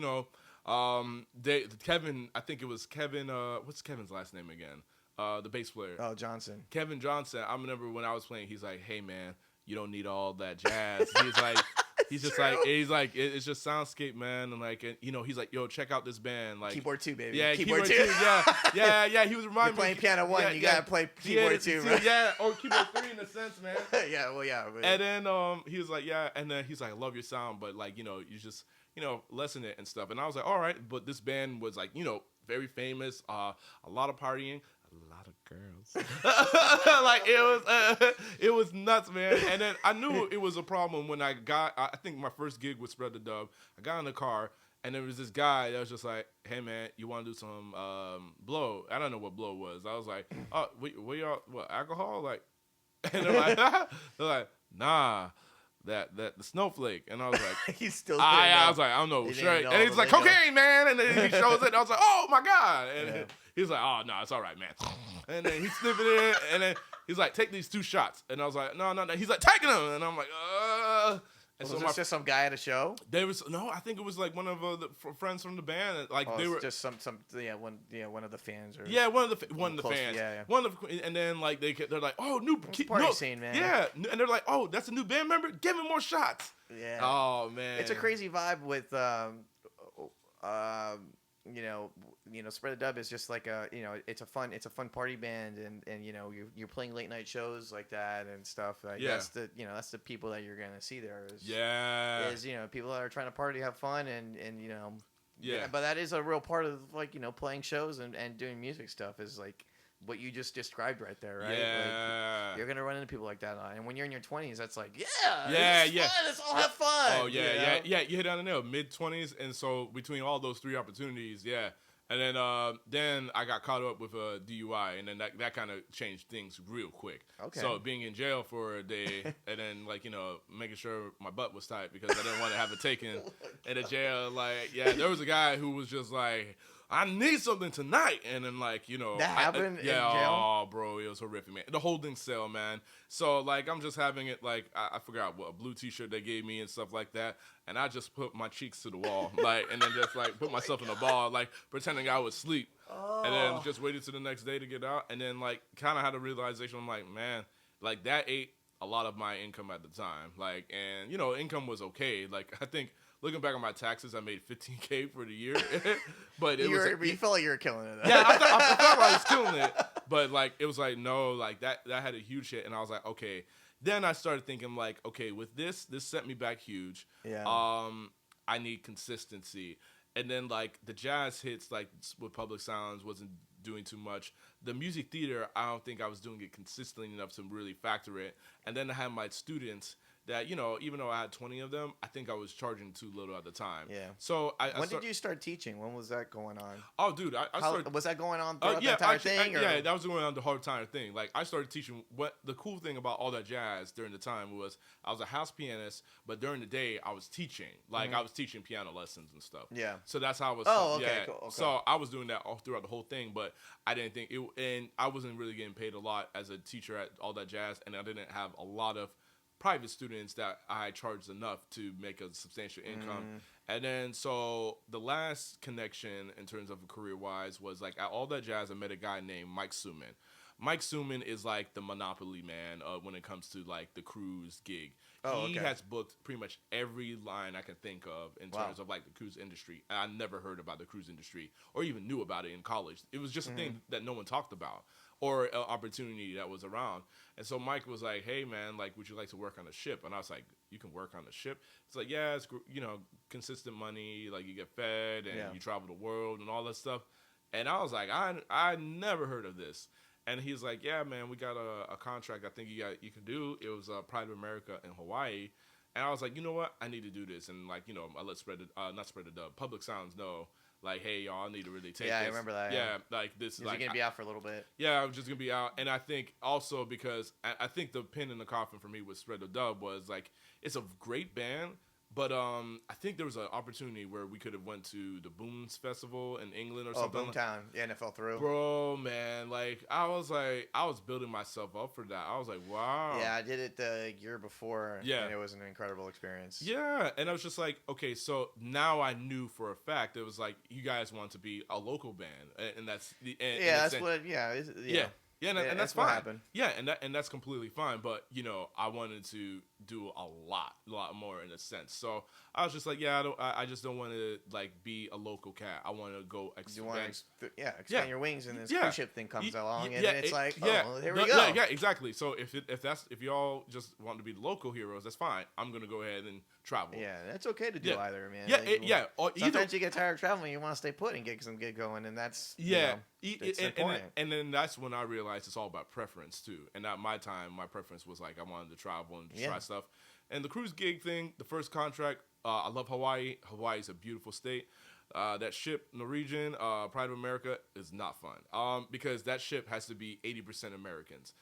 Kevin, I think it was Kevin. What's Kevin's last name again? The bass player. Oh, Johnson. Kevin Johnson. I remember when I was playing. He's like, "Hey man, you don't need all that jazz." He's like, it's just soundscape, man, and like, and, he's like, "Yo, check out this band." Like Keyboard 2, baby. Yeah, keyboard 2. Yeah. He was reminding You're playing me. piano 1. You gotta play keyboard 2, bro. Yeah, or keyboard 3 in a sense, man. Yeah, well, yeah. But... And then he was like, yeah, and then he's like, I love your sound, but like, you just lessen it and stuff. And I was like, all right, but this band was like, very famous, a lot of partying, a lot of girls. Like it was nuts, man. And then I knew it was a problem when I think my first gig was Spread the Dub. I got in the car and there was this guy that was just like, hey man, you want to do some blow? I don't know what blow was. I was like, oh, we y'all, what, alcohol? Like, and they're like, nah. The snowflake, and I was like, he's still. I was like, I don't know, straight. And he's like, cocaine, man, and then he shows it. And I was like, oh my god, and he's like, oh no, it's all right, man. And then he's sniffing it, and then he's like, take these 2 shots, and I was like, no. He's like, taking them, and I'm like, And was this just some guy at a show? I think it was like one of the friends from the band. Like they were just some one of the fans or one of the fans. And then like they're like, oh, new party scene, man. Yeah, and they're like, oh, that's a new band member. Give him more shots. Yeah. Oh man, it's a crazy vibe with Spread the Dub is just like it's a fun party band, and you're playing late night shows like that and stuff. Like, that's the people that you're gonna see there. Is people that are trying to party, have fun, and but that is a real part of like playing shows and doing music stuff is like what you just described right there, right? Yeah. Like, you're gonna run into people like that, and when you're in your 20s, that's like, fun. Let's all have fun. Oh yeah. You hit on the nail, mid-20s, and so between all those 3 opportunities, and then I got caught up with a DUI, and then that kind of changed things real quick. Okay. So being in jail for a day, and then like making sure my butt was tight because I didn't want to have it taken in a jail. Like there was a guy who was just like, I need something tonight, and then like that happened in jail. Oh, bro, it was horrific, man. The holding cell, man. So like I'm just having it like I forgot what a blue T-shirt they gave me and stuff like that, and I just put my cheeks to the wall, like, and then just like put myself in a ball, like pretending I was asleep, and then just waited to the next day to get out, and then like kind of had a realization. I'm like, man, like that ate a lot of my income at the time, like, and income was okay. Like I think. Looking back on my taxes, I made $15K for the year, but you felt like you were killing it. Though. Yeah, I thought I was killing it, but like it was like no, like that had a huge hit, and I was like, okay. Then I started thinking like, okay, with this set me back huge. Yeah. I need consistency, and then like the jazz hits, like with Public Sounds, wasn't doing too much. The music theater, I don't think I was doing it consistently enough to really factor it. And then I had my students. That even though I had 20 of them, I think I was charging too little at the time. Yeah. So when did you start teaching? When was that going on? Oh, dude, I started. Was that going on throughout the entire thing? Yeah, that was going on the whole entire thing. Like I started teaching. What the cool thing about all that jazz during the time was I was a house pianist, but during the day I was teaching. Like I was teaching piano lessons and stuff. Yeah. So that's how I was. Oh, okay, yeah. cool. Okay. So I was doing that all throughout the whole thing, but I didn't think it, and I wasn't really getting paid a lot as a teacher at all that jazz, and I didn't have a lot of private students that I charged enough to make a substantial income. And then so the last connection in terms of career wise was like at all that jazz I met a guy named Mike Suman. Mike Suman is like the monopoly man when it comes to like the cruise gig. He has booked pretty much every line I can think of in terms of like the cruise industry. And I never heard about the cruise industry or even knew about it in college. It was just a thing that no one talked about or an opportunity that was around. And so Mike was like, hey man, like, would you like to work on a ship? And I was like, you can work on a ship? It's like, yeah, it's, consistent money. Like you get fed and you travel the world and all that stuff. And I was like, I never heard of this. And he's like, yeah, man, we got a contract I think you can do. It was Pride of America in Hawaii. And I was like, you know what? I need to do this. And like, I let not Spread the Dub, Public Sounds know. Like, hey, y'all, I need to really take this. Yeah, I remember that. Yeah, like this. Is like, he going to be out for a little bit? Yeah, I'm just going to be out. And I think also because I think the pin in the coffin for me with Spread the Dub was like, it's a great band, But I think there was an opportunity where we could have went to the Booms Festival in England or Oh, something. Boomtown, yeah, NFL through. Bro, man, I was building myself up for that. I was like, wow. Yeah, I did it the year before. Yeah. And it was an incredible experience. Yeah, and I was just like, okay, so now I knew for a fact it was like you guys want to be a local band, and that's the that's what. Yeah. Yeah, and that's what fine. happened. Yeah, and that's completely fine. But I wanted to do a lot more in a sense. So I was just like, I just don't want to like be a local cat. I want to go expand. You want to expand your wings, and this cruise ship thing comes along, and it's like, here we go. Yeah, exactly. So if y'all just want to be the local heroes, that's fine. I'm gonna go ahead and travel. Yeah, that's okay to do either, man. Yeah, Sometimes you get tired of traveling, you want to stay put and get some gig going, and that's it's important. And then that's when I realized it's all about preference too. And at my time, my preference was like I wanted to travel and try stuff. And the cruise gig thing, the first contract, I love Hawaii. Hawaii is a beautiful state. That ship, Norwegian, Pride of America, is not fun because that ship has to be 80% Americans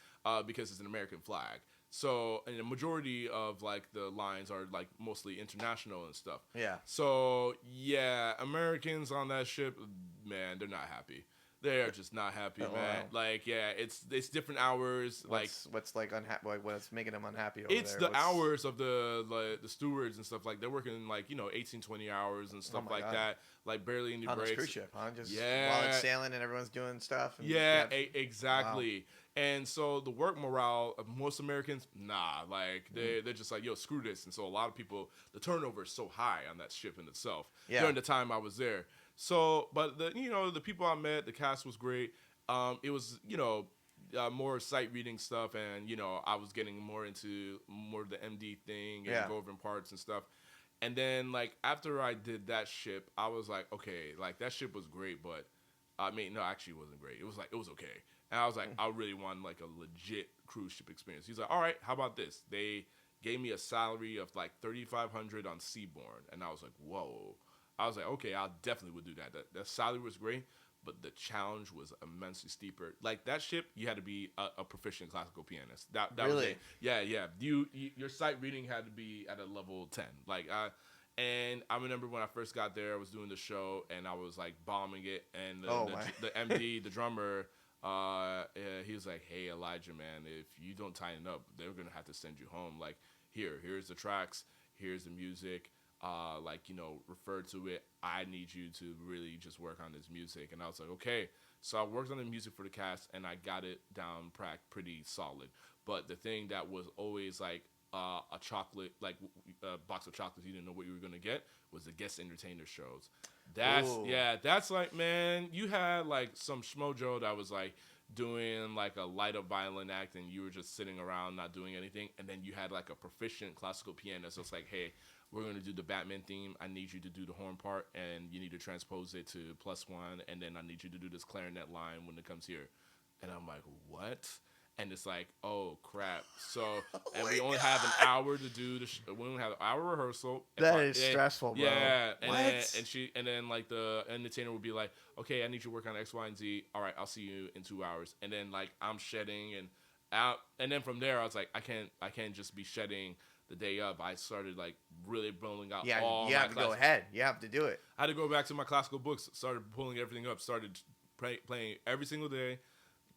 because it's an American flag. So, and the majority of like the lines are like mostly international and stuff. Yeah. So yeah, Americans on that ship, man, they're not happy. They are just not happy, man. Wow. Like, yeah, it's different hours. What's like unhappy? Like, what's making them unhappy over it's there? The hours of the stewards and stuff. Like, they're working like 18, 20 hours and stuff like God. that. Like barely any on breaks. this cruise ship, huh? Just Yeah. while it's sailing and everyone's doing stuff. And Exactly. Wow. And so the work morale of most Americans, like they're just like, yo, screw this. And so a lot of people, the turnover is so high on that ship in itself during the time I was there. So, but the people I met, the cast was great. It was, more sight reading stuff, and I was getting more into more of the MD thing and go over parts and stuff. And then like after I did that ship, I was like, okay, like that ship was great, but I mean, no, actually it wasn't great. It was okay. And I was like, I really want like a legit cruise ship experience. He's like, all right, how about this? They gave me a salary of like $3,500 on Seabourn, and I was like, whoa. I was like, okay, I definitely would do that. That salary was great, but the challenge was immensely steeper. Like that ship, you had to be a proficient classical pianist. That really? Was it. Yeah. Your sight reading had to be at a level 10. And I remember when I first got there, I was doing the show and I was like bombing it, and the MD, the drummer, he was like, hey Elijah, man, if you don't tighten up, they're gonna have to send you home. Like here's the tracks, here's the music. Refer to it. I need you to really just work on this music. And I was like, okay. So I worked on the music for the cast, and I got it down pretty solid. But the thing that was always like a chocolate, like a box of chocolates you didn't know what you were going to get, was the guest entertainer shows. That's like, man, you had like some schmojo that was like doing like a light up violin act, and you were just sitting around not doing anything. And then you had like a proficient classical pianist. So it's like, hey, we're going to do the Batman theme. I need you to do the horn part, and you need to transpose it to +1, and then I need you to do this clarinet line when it comes here. And I'm like, what? And it's like, oh, crap. So, and we only have an hour to do we only have an hour rehearsal. That is stressful, bro. Yeah. What? And then like the entertainer would be like, okay, I need you to work on X, Y, and Z. All right, I'll see you in 2 hours. And then like I'm shedding and out. And then from there, I was like, I can't just be shedding the day of. I started like really blowing out all you have to go ahead. You have to do it. I had to go back to my classical books, started pulling everything up, started playing every single day,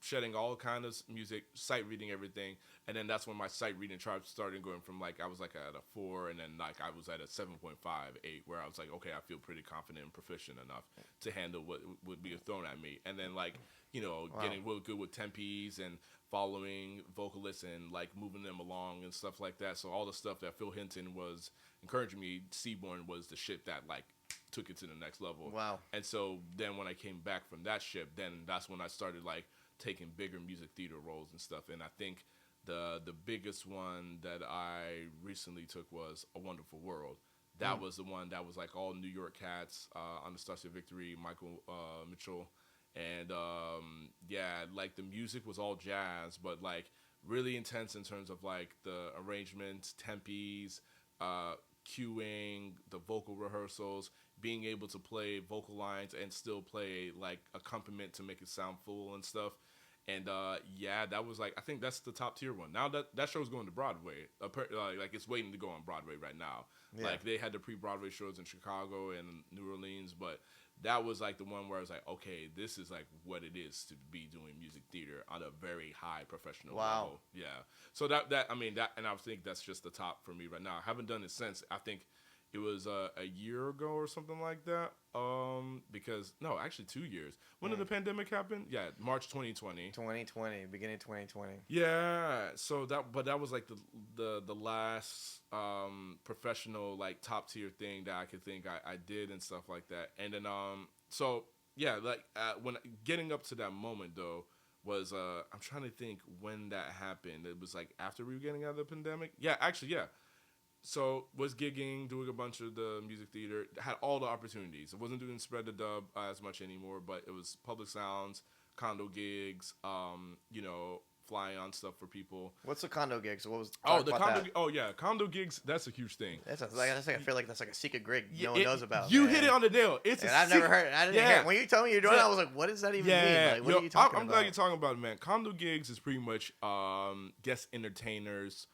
shedding all kind of music, sight reading everything. And then that's when my sight reading charts started going from like, I was like at a 4, and then like I was at a 7.5, 8, where I was like, okay, I feel pretty confident and proficient enough to handle what would be thrown at me. And then like, getting real good with tempis and following vocalists and like moving them along and stuff like that. So all the stuff that Phil Hinton was encouraging me, Seabourn was the ship that like took it to the next level. Wow. And so then when I came back from that ship, then that's when I started like taking bigger music theater roles and stuff. And I think the biggest one that I recently took was A Wonderful World. That was the one that was like all New York cats, Anastasia Victory, Michael Mitchell. And like the music was all jazz, but like really intense in terms of like the arrangements, tempis, cueing, the vocal rehearsals, being able to play vocal lines and still play like accompaniment to make it sound full and stuff. And yeah, that was like, I think that's the top tier one. Now that show's going to Broadway. Like it's waiting to go on Broadway right now. Yeah. Like they had the pre-Broadway shows in Chicago and New Orleans, but that was like the one where I was like, okay, this is like what it is to be doing music theater on a very high professional level. Yeah. So that I mean that, and I think that's just the top for me right now. I haven't done it since, I think it was a year ago or something like that. Because no, actually 2 years. When did the pandemic happen? Yeah, March 2020. 2020, beginning 2020. Yeah. So that was like the last professional like top tier thing that I could think I did and stuff like that. And then so yeah, like when getting up to that moment though was I'm trying to think when that happened. It was like after we were getting out of the pandemic. Yeah, actually, yeah. So was gigging, doing a bunch of the music theater, had all the opportunities. I wasn't doing Spread the Dub as much anymore, but it was public sounds, condo gigs, flying on stuff for people. What's the condo gigs? What was the condo? Oh yeah, condo gigs. That's a huge thing. I feel like that's like a secret gig no one knows about. You hit it on the nail. I've never heard it. I didn't hear it. When you told me you're doing it, I was like, what does that even mean? Like, what are you talking about? I'm glad you're talking about it, man. Condo gigs is pretty much guest entertainers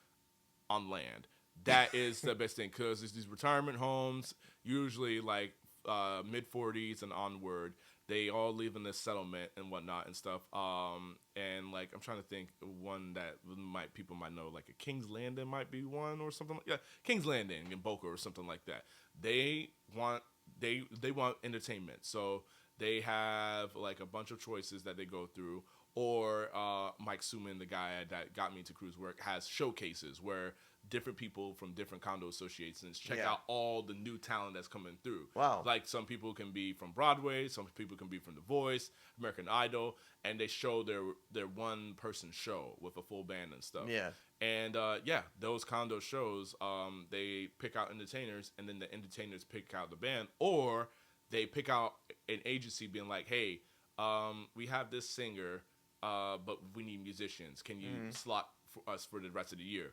on land. That is the best thing because it's these retirement homes, usually like mid-40s and onward. They all live in this settlement and whatnot and stuff. And like I'm trying to think one that people might know, like a King's Landing might be one or something. King's Landing in Boca or something like that. They want entertainment, so they have like a bunch of choices that they go through. Or Mike Suman, the guy that got me into cruise work, has showcases where different people from different condo associations check out all the new talent that's coming through. Wow. Like some people can be from Broadway, some people can be from The Voice, American Idol, and they show their one person show with a full band and stuff. Yeah. And those condo shows, they pick out entertainers and then the entertainers pick out the band, or they pick out an agency being like, hey, we have this singer, but we need musicians. Can you slot for us for the rest of the year?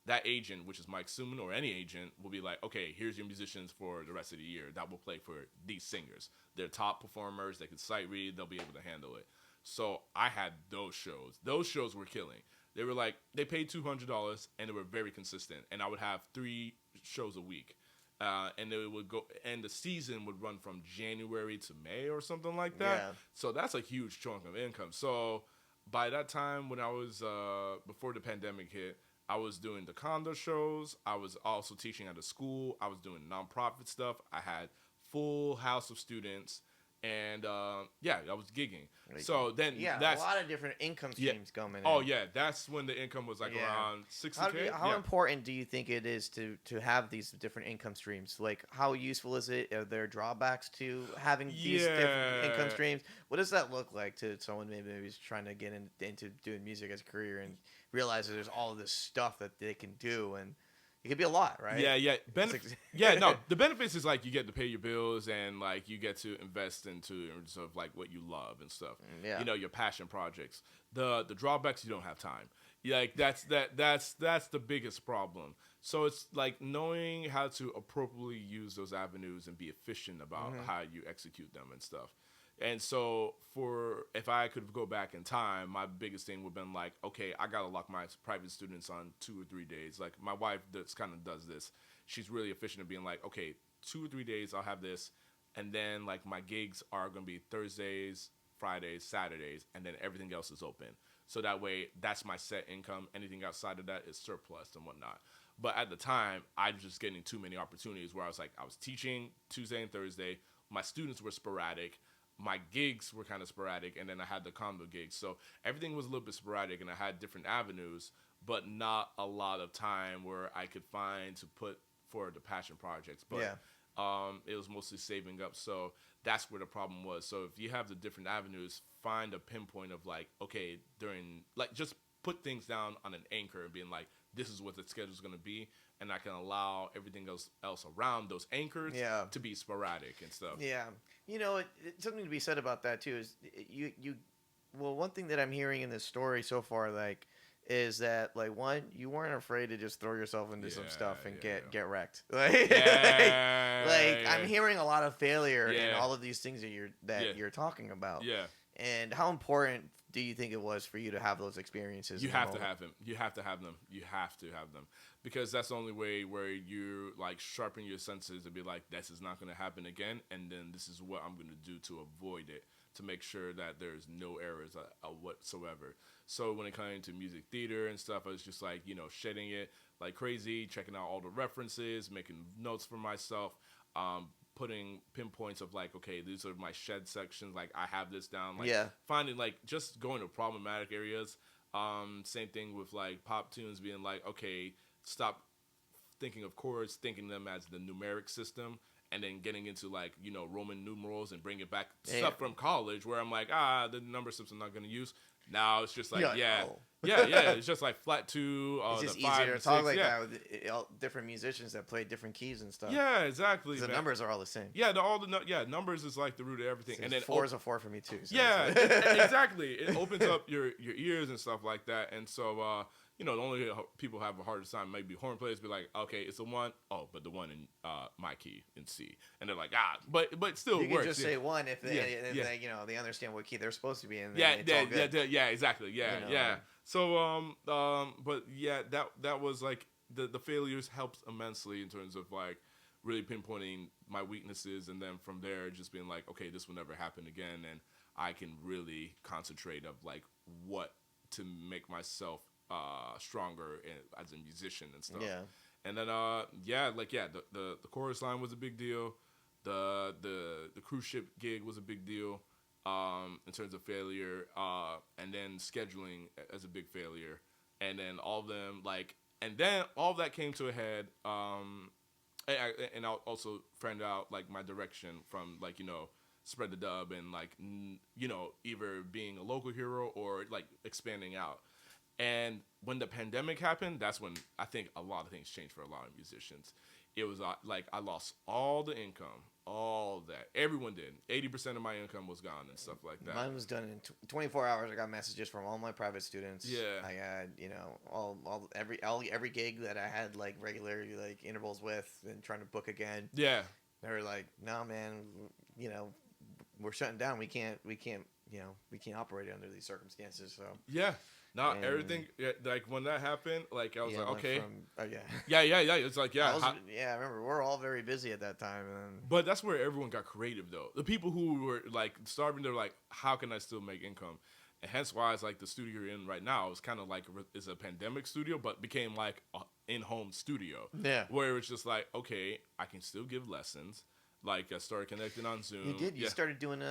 That agent, which is Mike Suman or any agent, will be like, okay, here's your musicians for the rest of the year that will play for these singers. They're top performers. They can sight read. They'll be able to handle it. So I had those shows. Those shows were killing. They were like, they paid $200 and they were very consistent. And I would have 3 shows a week. And it would go, and the season would run from January to May or something like that. Yeah. So that's a huge chunk of income. So by that time, when I was before the pandemic hit, I was doing the condo shows. I was also teaching at a school. I was doing nonprofit stuff. I had full house of students, and I was gigging. So then, that's a lot of different income streams coming in. Oh yeah, that's when the income was like around $60K. How important do you think it is to have these different income streams? Like, how useful is it? Are there drawbacks to having these different income streams? What does that look like to someone maybe who's trying to get into doing music as a career and realize that there's all of this stuff that they can do, and it could be a lot, right? Yeah. The benefits is like you get to pay your bills and like you get to invest into sort of like what you love and stuff. Yeah. Your passion projects. The drawbacks, you don't have time. Like that's the biggest problem. So it's like knowing how to appropriately use those avenues and be efficient about how you execute them and stuff. And so if I could go back in time, my biggest thing would have been like, okay, I got to lock my private students on 2 or 3 days. Like my wife does this. She's really efficient at being like, okay, 2 or 3 days I'll have this. And then like my gigs are going to be Thursdays, Fridays, Saturdays, and then everything else is open. So that way that's my set income. Anything outside of that is surplus and whatnot. But at the time, I was just getting too many opportunities where I was teaching Tuesday and Thursday. My students were sporadic. My gigs were kind of sporadic, and then I had the condo gigs. So everything was a little bit sporadic, and I had different avenues, but not a lot of time where I could find to put for the passion projects. But it was mostly saving up. So that's where the problem was. So if you have the different avenues, find a pinpoint of like, okay, just put things down on an anchor and being like, this is what the schedule is going to be. And I can allow everything else around those anchors to be sporadic and stuff. Yeah. Something to be said about that too is one thing that I'm hearing in this story so far, like, is that like one, you weren't afraid to just throw yourself into some stuff and get wrecked. Like, I'm hearing a lot of failure in all of these things that you're talking about. Yeah. And how important do you think it was for you to have those experiences? You have to have them. You have to have them. You have to have them, because that's the only way where you like sharpen your senses to be like, this is not going to happen again, and then this is what I'm going to do to avoid it, to make sure that there's no errors whatsoever. So when it came to music theater and stuff, I was just like, shedding it like crazy, checking out all the references, making notes for myself, putting pinpoints of like, okay, these are my shed sections. Like I have this down. Like finding like just going to problematic areas. Same thing with like pop tunes being like, okay, stop thinking of chords, thinking them as the numeric system, and then getting into like, Roman numerals and bring it back stuff from college where I'm like, the number system I'm not going to use. Now it's just like, it's just like flat 2. It's just the 5, easier to talk like that with different musicians that play different keys and stuff. Yeah, exactly. The numbers are all the same. Yeah, numbers is like the root of everything. So and then 4 is a 4 for me too. So exactly. It opens up your ears and stuff like that. And so, the only people have a harder time maybe horn players be like, okay, it's a 1. Oh, but the 1 in my key in C, and they're like, but still you works. can just say 1 if they, they understand what key they're supposed to be in. Exactly. Yeah. So, but yeah, that was like the failures helped immensely in terms of like really pinpointing my weaknesses, and then from there just being like, okay, this will never happen again, and I can really concentrate of like what to make myself stronger as a musician and stuff. Yeah. And then the chorus line was a big deal. The cruise ship gig was a big deal in terms of failure, and then scheduling as a big failure, and then all of them and then all of that came to a head. And I also found out like my direction from like Spread the Dub and like either being a local hero or like expanding out. And when the pandemic happened, that's when I think a lot of things changed for a lot of musicians. It was like I lost all the income, all that. Everyone did. 80% of my income was gone and stuff like that. Mine was done in 24 hours. I got messages from all my private students. Yeah. I had every gig that I had like regular like intervals with and trying to book again. Yeah. They were like, "No, man, we're shutting down. We can't operate under these circumstances." So yeah. Not everything, like, when that happened, like, I was like, okay. Yeah, it's like, I remember, we're all very busy at that time. But that's where everyone got creative, though. The people who were, like, starving, they're like, how can I still make income? And hence why it's like the studio you're in right now is kind of like, it's a pandemic studio, but became like an in-home studio. Yeah. Where it's just like, okay, I can still give lessons. Like, I started connecting on Zoom. You did. You started doing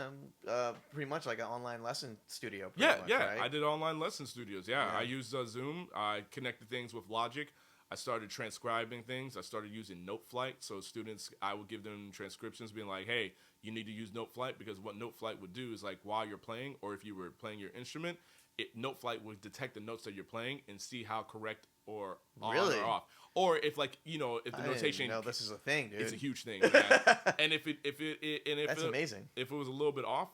pretty much like an online lesson studio. Yeah. Right? I did online lesson studios. Yeah. I used Zoom. I connected things with Logic. I started transcribing things. I started using NoteFlight. So students, I would give them transcriptions being like, hey, you need to use NoteFlight, because what NoteFlight would do is like while you're playing, or if you were playing your instrument, NoteFlight would detect the notes that you're playing and see how correct or on or off. Or if like, if the notation, no, this is a thing, dude. It's a huge thing, man. And if that's amazing. If it was a little bit off,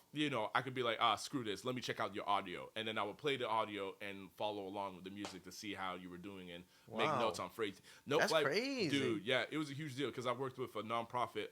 I could be like, screw this. Let me check out your audio, and then I would play the audio and follow along with the music to see how you were doing and make notes on phrases. That's crazy, dude. Yeah, it was a huge deal because I worked with a nonprofit,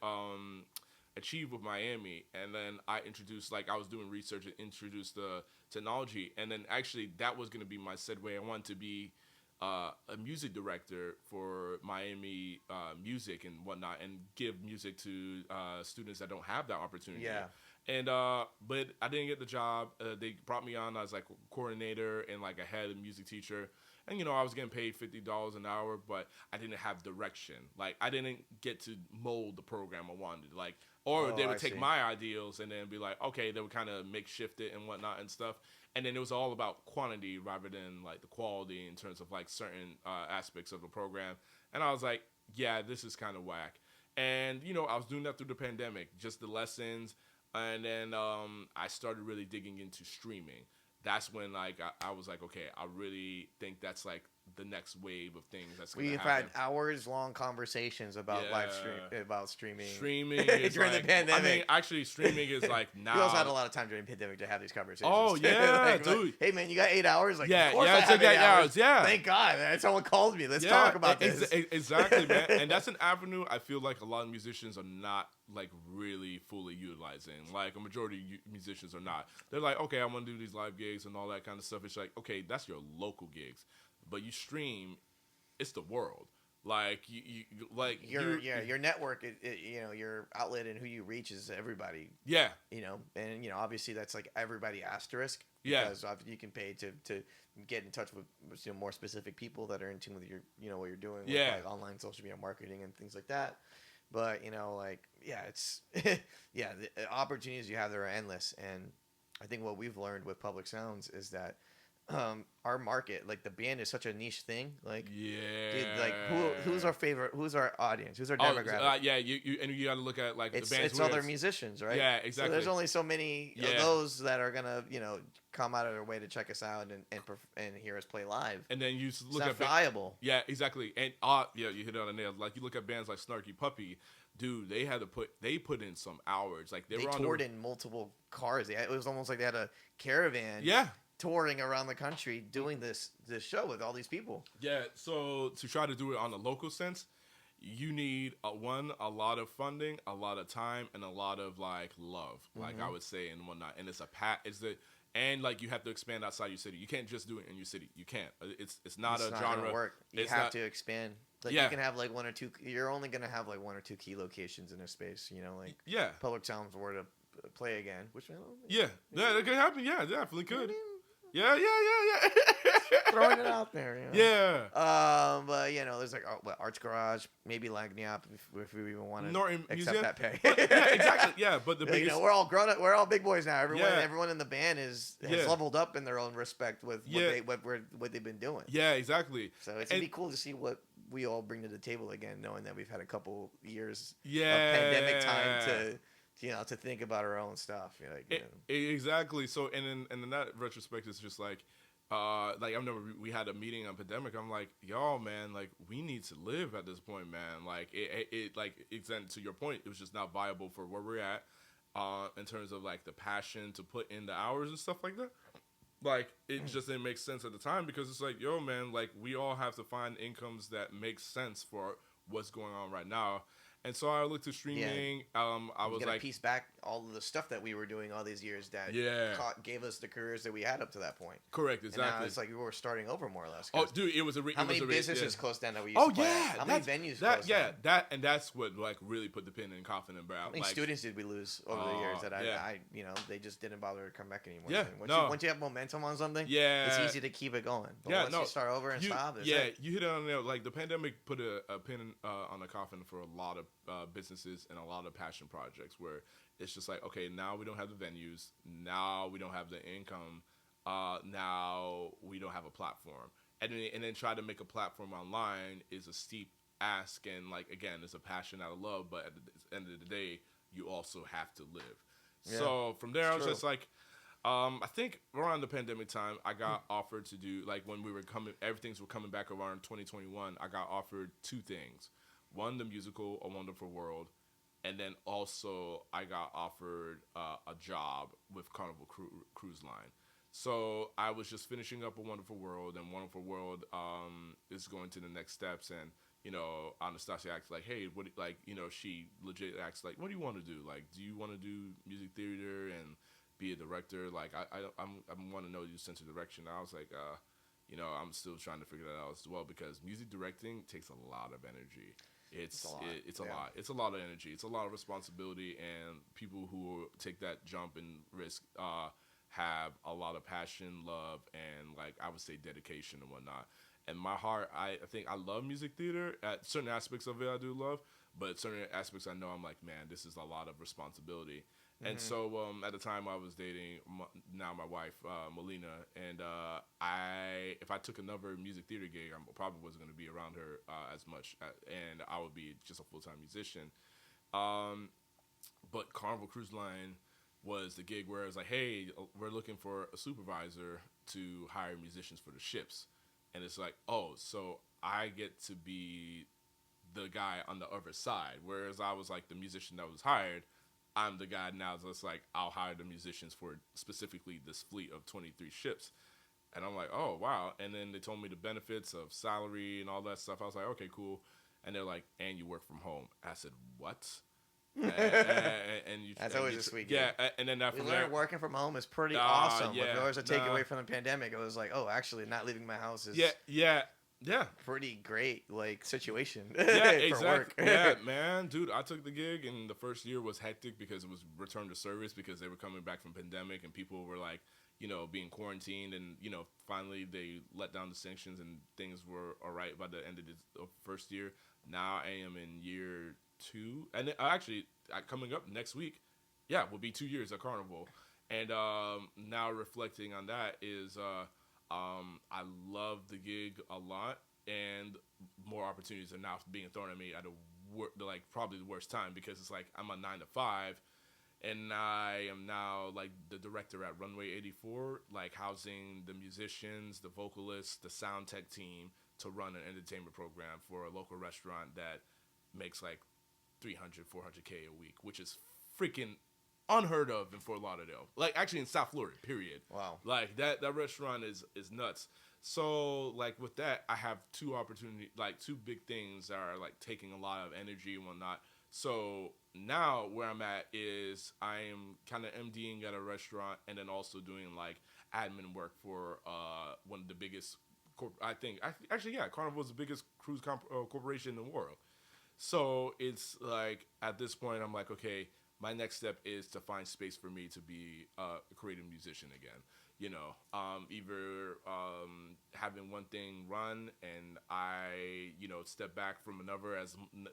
Achieve with Miami, and then I introduced, like, I was doing research and introduced the technology, and then actually that was going to be my segue. I wanted to be a music director for Miami music and whatnot, and give music to students that don't have that opportunity. Yeah. And but I didn't get the job. They brought me on as like a coordinator and like a head music teacher. And I was getting paid $50 an hour, but I didn't have direction. Like, I didn't get to mold the program I wanted. Like, or they would take my ideals and then be like, okay, they would kind of makeshift it and whatnot and stuff. And then it was all about quantity rather than like the quality in terms of like certain aspects of the program. And I was like, yeah, this is kind of whack. And I was doing that through the pandemic, just the lessons. And then I started really digging into streaming. That's when like I was like, okay, I really think that's like the next wave of things that's going to We've happen. had hours-long conversations about streaming Streaming is during like, the pandemic. I mean, actually, streaming is like now. We also had a lot of time during the pandemic to have these conversations. Oh yeah, like, dude. Hey man, you got 8 hours? Like, Yeah, of course yeah, I it's have like 8 hours. yeah. Thank God, man. Someone called me. Let's talk about this. Exactly, man. And that's an avenue I feel like a lot of musicians are not like really fully utilizing. Like a majority of musicians are not. They're like, okay, I want to do these live gigs and all that kind of stuff. It's like, okay, that's your local gigs, but you stream, it's the world. Like you like your network, your outlet and who you reach is everybody. Yeah. And obviously that's like everybody asterisk. Yeah. Because you can pay to get in touch with more specific people that are in tune with your what you're doing. With, like online social media marketing and things like that. But it's the opportunities you have there are endless, and I think what we've learned with Public Sounds is that our market, like the band, is such a niche thing. Like, dude, like who's our favorite? Who's our audience? Who's our demographic? You got to look at like the bands. It's other musicians, right? Yeah, exactly. So there's only so many of those that are gonna come out of their way to check us out and hear us play live. And then you look at viable. Yeah, exactly. And you hit it on the nail. Like you look at bands like Snarky Puppy. Dude, they put in some hours. Like they toured in multiple cars. It was almost like they had a caravan. Yeah. Touring around the country doing this show with all these people. Yeah, so to try to do it on a local sense, you need a lot of funding, a lot of time, and a lot of like love, like I would say, and whatnot. And and like you have to expand outside your city. You can't just do it in your city. You can't. It's not a genre. Gonna work. You have to expand. Like you can have like one or two. You're only gonna have like one or two key locations in a space. Public Sounds were to play again, which that could happen. Yeah, definitely could. Yeah. Throwing it out there. Yeah. But there's like Arts Garage, maybe Lagniappe if we even want to accept Museum. that pay. Yeah, exactly. Yeah, but the biggest, we're all grown up. We're all big boys now. Everyone in the band has leveled up in their own respect with what they've been doing. Yeah, exactly. So it's gonna be cool to see what we all bring to the table again, knowing that we've had a couple years of pandemic time to think about our own stuff. Exactly. So, and in that retrospect, it's just like I remember we had a meeting on pandemic. I'm like, y'all, man, like we need to live at this point, man. Like it's to your point, it was just not viable for where we're at, in terms of like the passion to put in the hours and stuff like that. Like it just didn't make sense at the time because it's like, yo, man, like we all have to find incomes that make sense for what's going on right now. And so I looked to streaming. I was like, piece back all of the stuff that we were doing all these years that gave us the careers that we had up to that point. Correct, exactly. And now it's like we were starting over more or less. Oh, dude, it was how many businesses closed down that we used to play at? How many venues closed down? And that's what like really put the pin in coffin and brow. How many students did we lose over the years that I they just didn't bother to come back anymore. Yeah, once you have momentum on something, it's easy to keep it going. But once you start over and stop, you hit it on there. Like the pandemic put a pin on the coffin for a lot of businesses and a lot of passion projects where it's just like, okay, now we don't have the venues, now we don't have the income, now we don't have a platform, and then try to make a platform online is a steep ask, and like again, it's a passion out of love, but at the end of the day, you also have to live. So from there, I was just like, I think around the pandemic time, I got offered to do like when everything's were coming back around 2021. I got offered two things. One, the musical A Wonderful World, and then also I got offered a job with Carnival Cruise Line. So I was just finishing up A Wonderful World, and Wonderful World is going to the next steps. And Anastasia asked like, "Hey, what?" Like, she legit asked like, "What do you want to do? Like, do you want to do music theater and be a director? Like, I want to know your sense of direction." And I was like, I'm still trying to figure that out as well because music directing takes a lot of energy. It's a lot. It's a lot of energy. It's a lot of responsibility, and people who take that jump and risk have a lot of passion, love, and like I would say dedication and whatnot. And my heart, I think I love music theater. At certain aspects of it, I do love, but certain aspects I know I'm like, man, this is a lot of responsibility. Mm-hmm. And so at the time I was dating now my wife, Melina, and if I took another music theater gig, I probably wasn't going to be around her as much, and I would be just a full-time musician. But Carnival Cruise Line was the gig where it was like, hey, we're looking for a supervisor to hire musicians for the ships. and it's like, oh, so I get to be the guy on the other side, whereas I was like the musician that was hired. I'm the guy now that's like, I'll hire the musicians for specifically this fleet of 23 ships. And I'm like, oh, wow. And then they told me the benefits of salary and all that stuff. I was like, okay, cool. And they're like, and you work from home. I said, what? and you, That's and always you, a sweet yeah, gig. and then that We from learned there, working from home is pretty awesome. yeah, If there was a nah. takeaway from the pandemic, it was like, oh, actually, not leaving my house is yeah, pretty great, like, situation yeah, for exactly. work. Yeah, man, dude, I took the gig, and the first year was hectic because it was return to service because they were coming back from pandemic, and people were like, being quarantined, and finally they let down the sanctions, and things were all right by the end of the first year. Now I am in year 2, and actually coming up next week, will be 2 years at Carnival, and now reflecting on that is I love the gig a lot, and more opportunities are now being thrown at me at probably the worst time because it's like I'm a 9 to 5, and I am now like the director at Runway 84, like housing the musicians, the vocalists, the sound tech team to run an entertainment program for a local restaurant that makes like 300-400K a week, which is freaking unheard of in Fort Lauderdale. Like actually in South Florida, period. Wow. Like that restaurant is nuts. So like with that, I have two big things that are like taking a lot of energy and whatnot. So now where I'm at is I am kind of MDing at a restaurant and then also doing like admin work for one of the biggest Carnival is the biggest cruise corporation in the world. So it's like at this point I'm like, okay, my next step is to find space for me to be a creative musician again. Either having one thing run and I, step back from another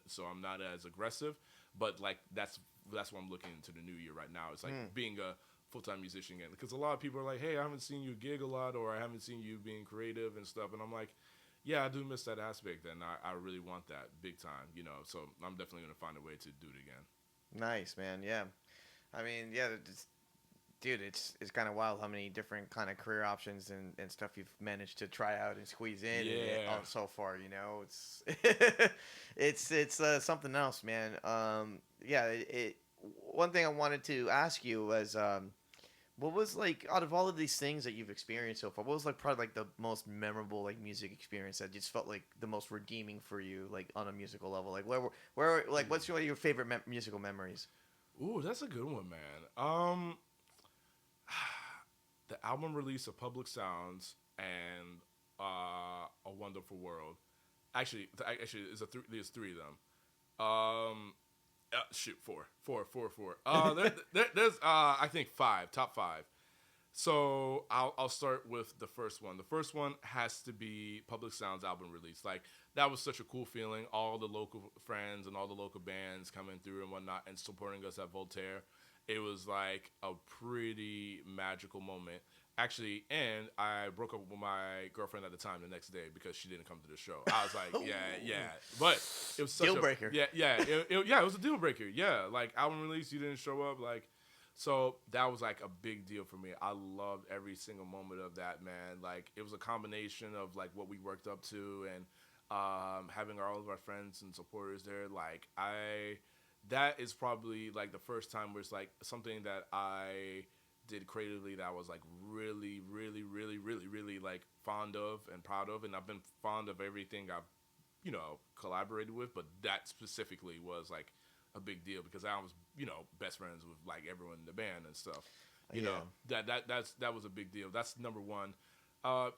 so I'm not as aggressive. But like that's what I'm looking into the new year right now. It's like being a full-time musician again, because a lot of people are like, hey, I haven't seen you gig a lot, or I haven't seen you being creative and stuff, and I'm like, yeah, I do miss that aspect, and I really want that big time, so I'm definitely going to find a way to do it again. Nice, man. Yeah. I mean, yeah, dude, it's kind of wild how many different kind of career options and stuff you've managed to try out and squeeze in so far. It's it's something else, man. One thing I wanted to ask you was, what was like out of all of these things that you've experienced so far? What was like probably like the most memorable like music experience that just felt like the most redeeming for you, like on a musical level? Like where like what's your favorite musical memories? Ooh, that's a good one, man. The album release of Public Sounds and A Wonderful World. Actually, there's 3 of them. Four. There's I think 5, top 5. So I'll start with the first one. The first one has to be Public Sounds album release. Like that was such a cool feeling. All the local friends and all the local bands coming through and whatnot and supporting us at Voltaire. It was like a pretty magical moment. Actually, and I broke up with my girlfriend at the time the next day because she didn't come to the show. I was like, yeah. But it was such deal breaker. It was a deal breaker. Yeah, like album release, you didn't show up. Like, so that was like a big deal for me. I loved every single moment of that, man. Like, it was a combination of like what we worked up to and having all of our friends and supporters there. Like, that is probably like the first time where it's like something that I did creatively that I was like really, really, really, really, really like fond of and proud of, and I've been fond of everything I've collaborated with, but that specifically was like a big deal because I was best friends with like everyone in the band and stuff. That was a big deal. That's number 1.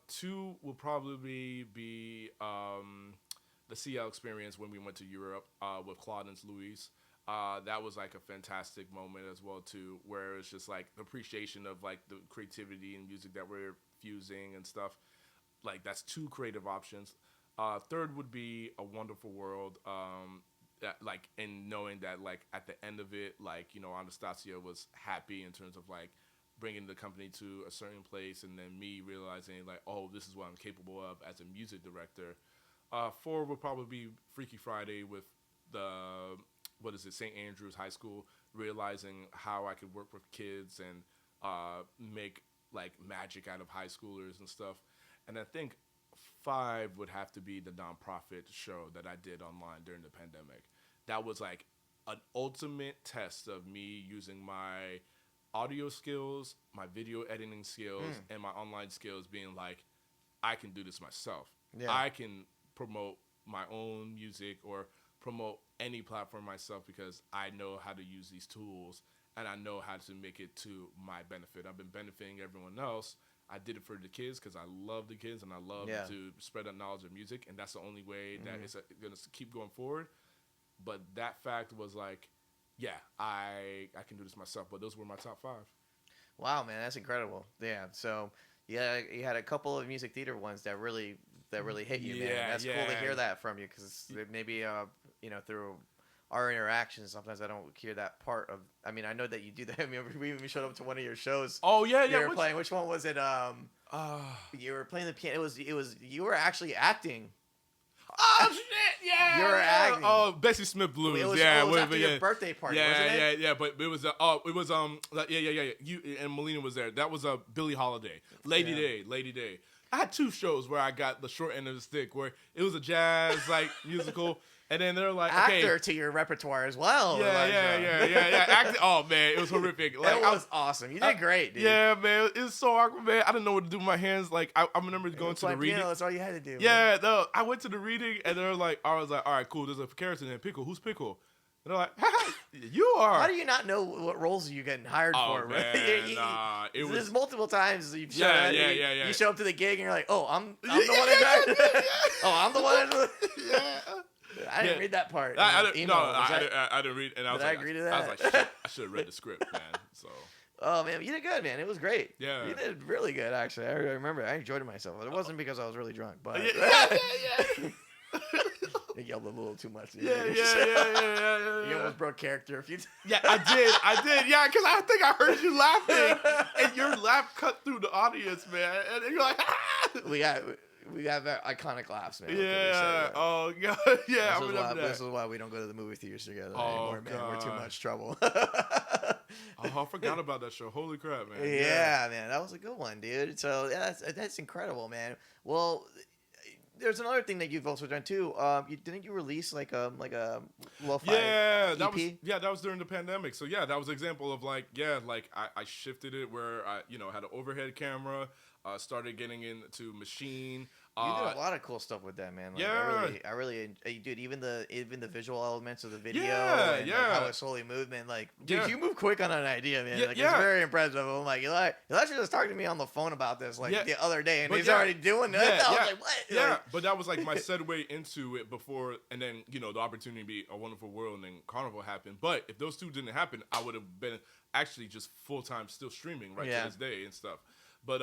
2 will probably be the CL experience when we went to Europe with Claude and Louise. That was like a fantastic moment as well too, where it's just like the appreciation of like the creativity and music that we're fusing and stuff. Like that's 2 creative options. Third would be A Wonderful World. That like, and knowing that like at the end of it, like Anastasia was happy in terms of like bringing the company to a certain place, and then me realizing like, oh, this is what I'm capable of as a music director. 4 would probably be Freaky Friday with the St. Andrews High School, realizing how I could work with kids and make like magic out of high schoolers and stuff. And I think 5 would have to be the nonprofit show that I did online during the pandemic. That was like an ultimate test of me using my audio skills, my video editing skills, and my online skills, being like, I can do this myself. Yeah. I can promote my own music or promote any platform myself because I know how to use these tools and I know how to make it to my benefit. I've been benefiting everyone else. I did it for the kids because I love the kids and I love to spread that knowledge of music, and that's the only way that it's going to keep going forward. But that fact was like, yeah, I can do this myself. But those were my top 5. Wow, man, that's incredible. Yeah, so yeah, you had a couple of music theater ones that really hit you, man. That's cool to hear that from you, because maybe through our interactions, sometimes I don't hear that part of. I mean, I know that you do that. I mean, we even showed up to one of your shows. Oh yeah, you were playing. Which one was it? You were playing the piano. It was you were actually acting. Oh shit! Yeah, you were acting. Oh, Bessie Smith Blues. It was, yeah, it was after your birthday party. Wasn't it? Yeah. But it was You and Melina was there. That was Billie Holiday, Lady Day. I had 2 shows where I got the short end of the stick, where it was a jazz musical. And then they're like, okay. Actor to your repertoire as well. Yeah. Acting, oh, man, it was horrific. Like, that was awesome. You did great, dude. Yeah, man. It was so awkward, man. I didn't know what to do with my hands. Like, I remember going to the reading. That's all you had to do. Yeah, no, I went to the reading, and they're like, I was like, all right, cool. There's a character named Pickle. Who's Pickle? And they're like, you are. How do you not know what roles you're getting hired for? Man, nah, there's multiple times you've shown up. You show up to the gig, and you're like, oh, I'm the one that Oh, I'm the one. I didn't read that part. I didn't read, and I was like, I agree to that? I was like, shit, I should have read the script, man. So. Oh man, you did good, man. It was great. Yeah, you did really good, actually. I remember. I enjoyed myself. It wasn't because I was really drunk, but you yelled a little too much. Yeah. You almost broke character a few times. Yeah, I did. Yeah, because I think I heard you laughing, and your laugh cut through the audience, man. And you're like, We got that iconic laughs, man. Yeah. Oh god. Yeah. This is why we don't go to the movie theaters together anymore, man. We're too much trouble. I forgot about that show. Holy crap, man. Yeah, man, that was a good one, dude. So that's incredible, man. Well, there's another thing that you've also done too. Didn't you release like a lo-fi EP? That was during the pandemic. So yeah, that was an example of I shifted it where I had an overhead camera. Started getting into machine. You did a lot of cool stuff with that, man. I really, dude. Even the visual elements of the video, and how it slowly moved, man. Like, dude, you move quick on an idea, man. It's very impressive. I'm like, Eli actually just talked to me on the phone about this the other day, and he's already doing that. I was like, what? Yeah, but that was like my segue into it before, and then the opportunity to be A Wonderful World and then Carnival happened. But if those two didn't happen, I would have been actually just full time still streaming to this day and stuff. But,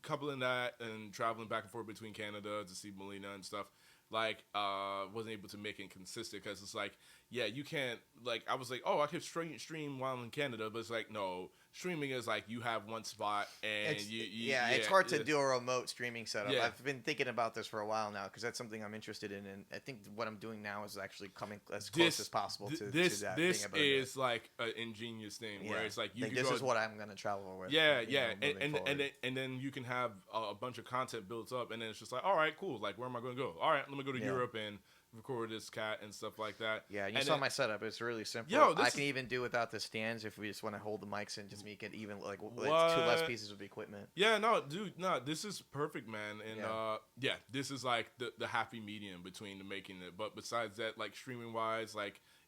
coupling that and traveling back and forth between Canada to see Melina and stuff, wasn't able to make it consistent because it's like, you can't, I was like, oh, I could stream while in Canada, but it's like, no, streaming is like you have one spot and it's hard to do a remote streaming setup. Yeah. I've been thinking about this for a while now because that's something I'm interested in, and I think what I'm doing now is actually coming as close as possible to that. This is like an ingenious thing where it's like this is what I'm going to travel with. And then you can have a bunch of content built up, and then it's just like, all right, cool. Like, where am I going to go? All right, let me go to Europe and record this cat and stuff like that. Yeah, you saw my setup. It's really simple. I can even do without the stands if we just want to hold the mics and just make it even two less pieces of equipment. Yeah, no, dude, this is perfect, man. And this is like the happy medium between the making it. But besides that, streaming wise,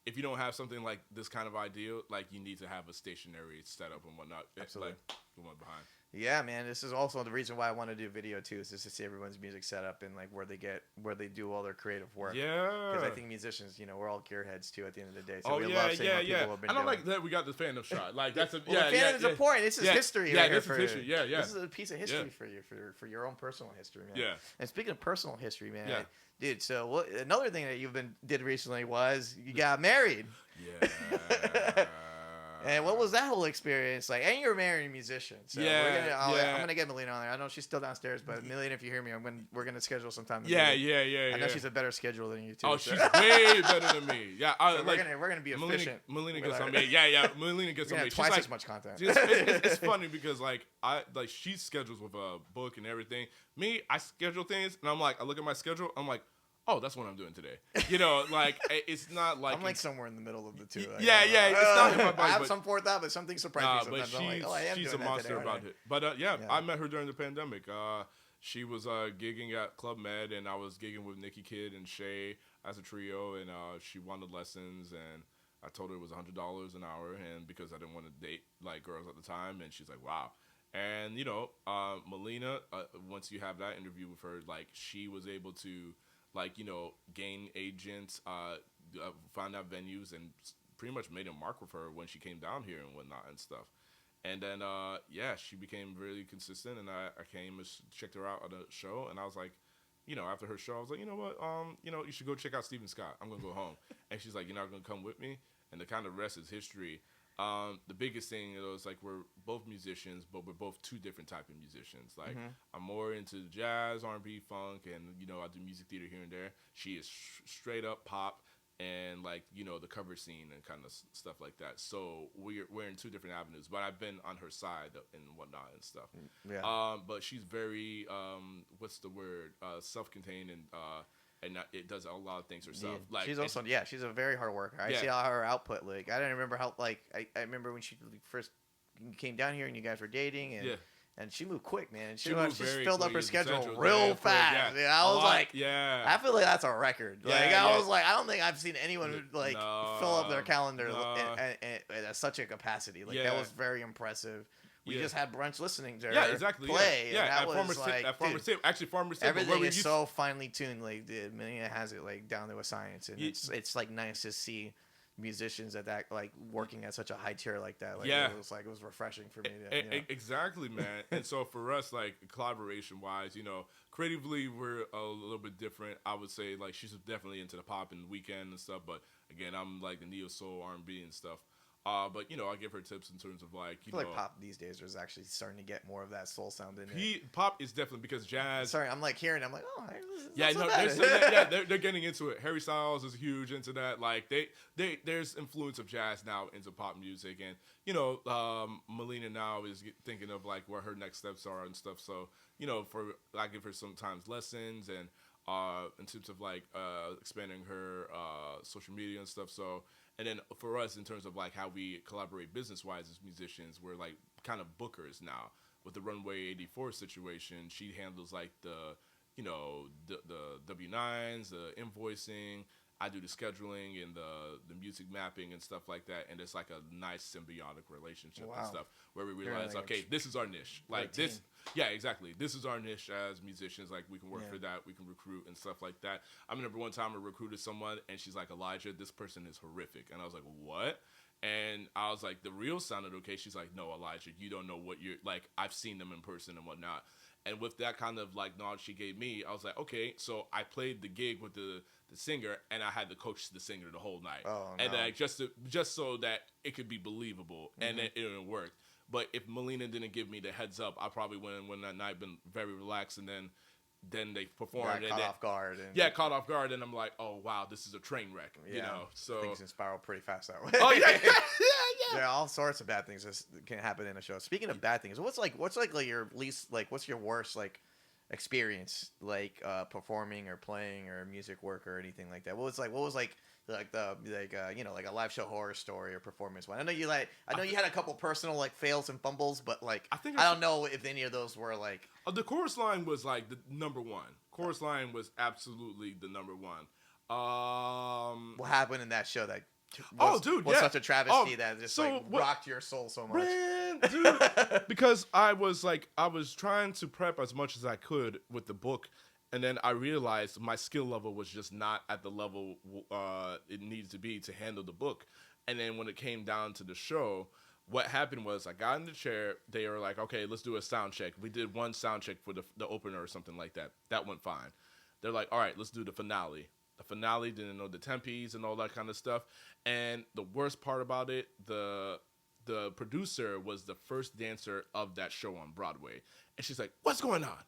if you don't have something like this kind of ideal, you need to have a stationary setup and whatnot. Absolutely. The one behind. Yeah, man. This is also the reason why I want to do video too, is just to see everyone's music set up and where they do all their creative work. Yeah. Because I think musicians, we're all gearheads too at the end of the day. So we love seeing what people have been I don't doing. like that we got the fandom shot. That's a the fandom is important. This is history. Yeah, this is history. Yeah. This is a piece of history for you, for your own personal history, man. Yeah. And speaking of personal history, man, dude. So another thing that did recently was you got married. Yeah. And what was that whole experience like? And you're a married musician, so I'm gonna get Melina on there. I know she's still downstairs, but Melina, if you hear me, we're gonna schedule sometime. I know she's a better schedule than you too. Oh, she's way better than me. Yeah, so we're gonna be efficient. Melina gets on me. Yeah. Melina gets on me. Twice as much content. It's funny because she schedules with a book and everything. Me, I schedule things, and I look at my schedule. I'm like, oh, that's what I'm doing today. It's not like I'm somewhere in the middle of the two. It's not in my body, I have some forethought, but something surprising. But she's a monster about it. But I met her during the pandemic. She was gigging at Club Med, and I was gigging with Nikki Kidd and Shay as a trio, and she wanted lessons, and I told her it was $100 an hour, and because I didn't want to date girls at the time, and she's like, wow. And Melina, once you have that interview with her, she was able to gain agents, find out venues, and pretty much made a mark with her when she came down here and whatnot and stuff. And then, she became really consistent, and I came and checked her out at a show, and I was like, after her show, I was like, you know what, you should go check out Steven Scott. I'm going to go home. And she's like, you're not going to come with me? And the kind of rest is history. The biggest thing is we're both musicians, but we're both two different type of musicians. I'm more into jazz, R&B, funk, and I do music theater here and there. She is straight up pop and the cover scene and kind of stuff like that. So we're in two different avenues, but I've been on her side and whatnot and stuff. Yeah. But she's very what's the word? Self-contained and it does a lot of things herself. Yeah. She's also she's a very hard worker. I see all her output. I don't remember how I remember when she first came down here and you guys were dating and she moved quick, man. She filled up her schedule real fast. Yeah, I was I feel like that's a record. I was I don't think I've seen anyone fill up their calendar at such a capacity. That was very impressive. We just had brunch listening to her play. Yeah, actually, Farmer Sim. Everything is so finely tuned. Melina has it down to a science, and it's nice to see musicians at that working at such a high tier like that. It was refreshing for me. Exactly, man. And so for us, collaboration wise, creatively we're a little bit different. I would say she's definitely into the pop and weekend and stuff, but again, I'm the neo soul, R&B and stuff. But I give her tips in terms of I feel pop these days is actually starting to get more of that soul sound in it. Pop is definitely because jazz. Sorry, I'm hearing. I'm oh, they're getting into it. Harry Styles is huge into that. There's influence of jazz now into pop music, and Melina now is thinking of where her next steps are and stuff. So I give her sometimes lessons and in terms of expanding her social media and stuff. So. And then for us, in terms of how we collaborate business-wise as musicians, we're kind of bookers now. With the Runway 84 situation, she handles the W-9s, the invoicing. I do the scheduling and the music mapping and stuff like that. And it's a nice symbiotic relationship and stuff where we realize, okay, this is our niche. This. Yeah, exactly. This is our niche as musicians. We can work for that. We can recruit and stuff like that. I remember one time I recruited someone, and she's like, Elijah, this person is horrific. And I was like, what? And I was like, the real sounded okay. She's like, no, Elijah, you don't know what you're I've seen them in person and whatnot. And with that kind of knowledge she gave me, I was like, okay. So I played the gig with the singer, and I had to coach the singer the whole night. Oh, no. And just so that it could be believable, and it worked. But if Melina didn't give me the heads up, I probably wouldn't that night been very relaxed, and then they performed. Caught off guard. Caught off guard, and I'm like, oh wow, this is a train wreck. So things can spiral pretty fast that way. Oh yeah. There are all sorts of bad things that can happen in a show. Speaking of bad things, what's your least what's your worst experience performing or playing or music work or anything like that? What was a live show horror story or performance one? I know you had a couple personal fails and fumbles, but I don't know if any of those were the chorus line was the number one. Chorus line was absolutely the number one. What happened in that show that was such a travesty that just rocked your soul so much? Man, dude, because I was trying to prep as much as I could with the book, and then I realized my skill level was just not at the level it needed to be to handle the book. And then when it came down to the show, what happened was I got in the chair. They were like, okay, let's do a sound check. We did one sound check for the opener or something like that. That went fine. They're like, all right, let's do the finale. The finale didn't know the tempis and all that kind of stuff. And the worst part about it, the the producer was the first dancer of that show on Broadway, and she's like, "What's going on?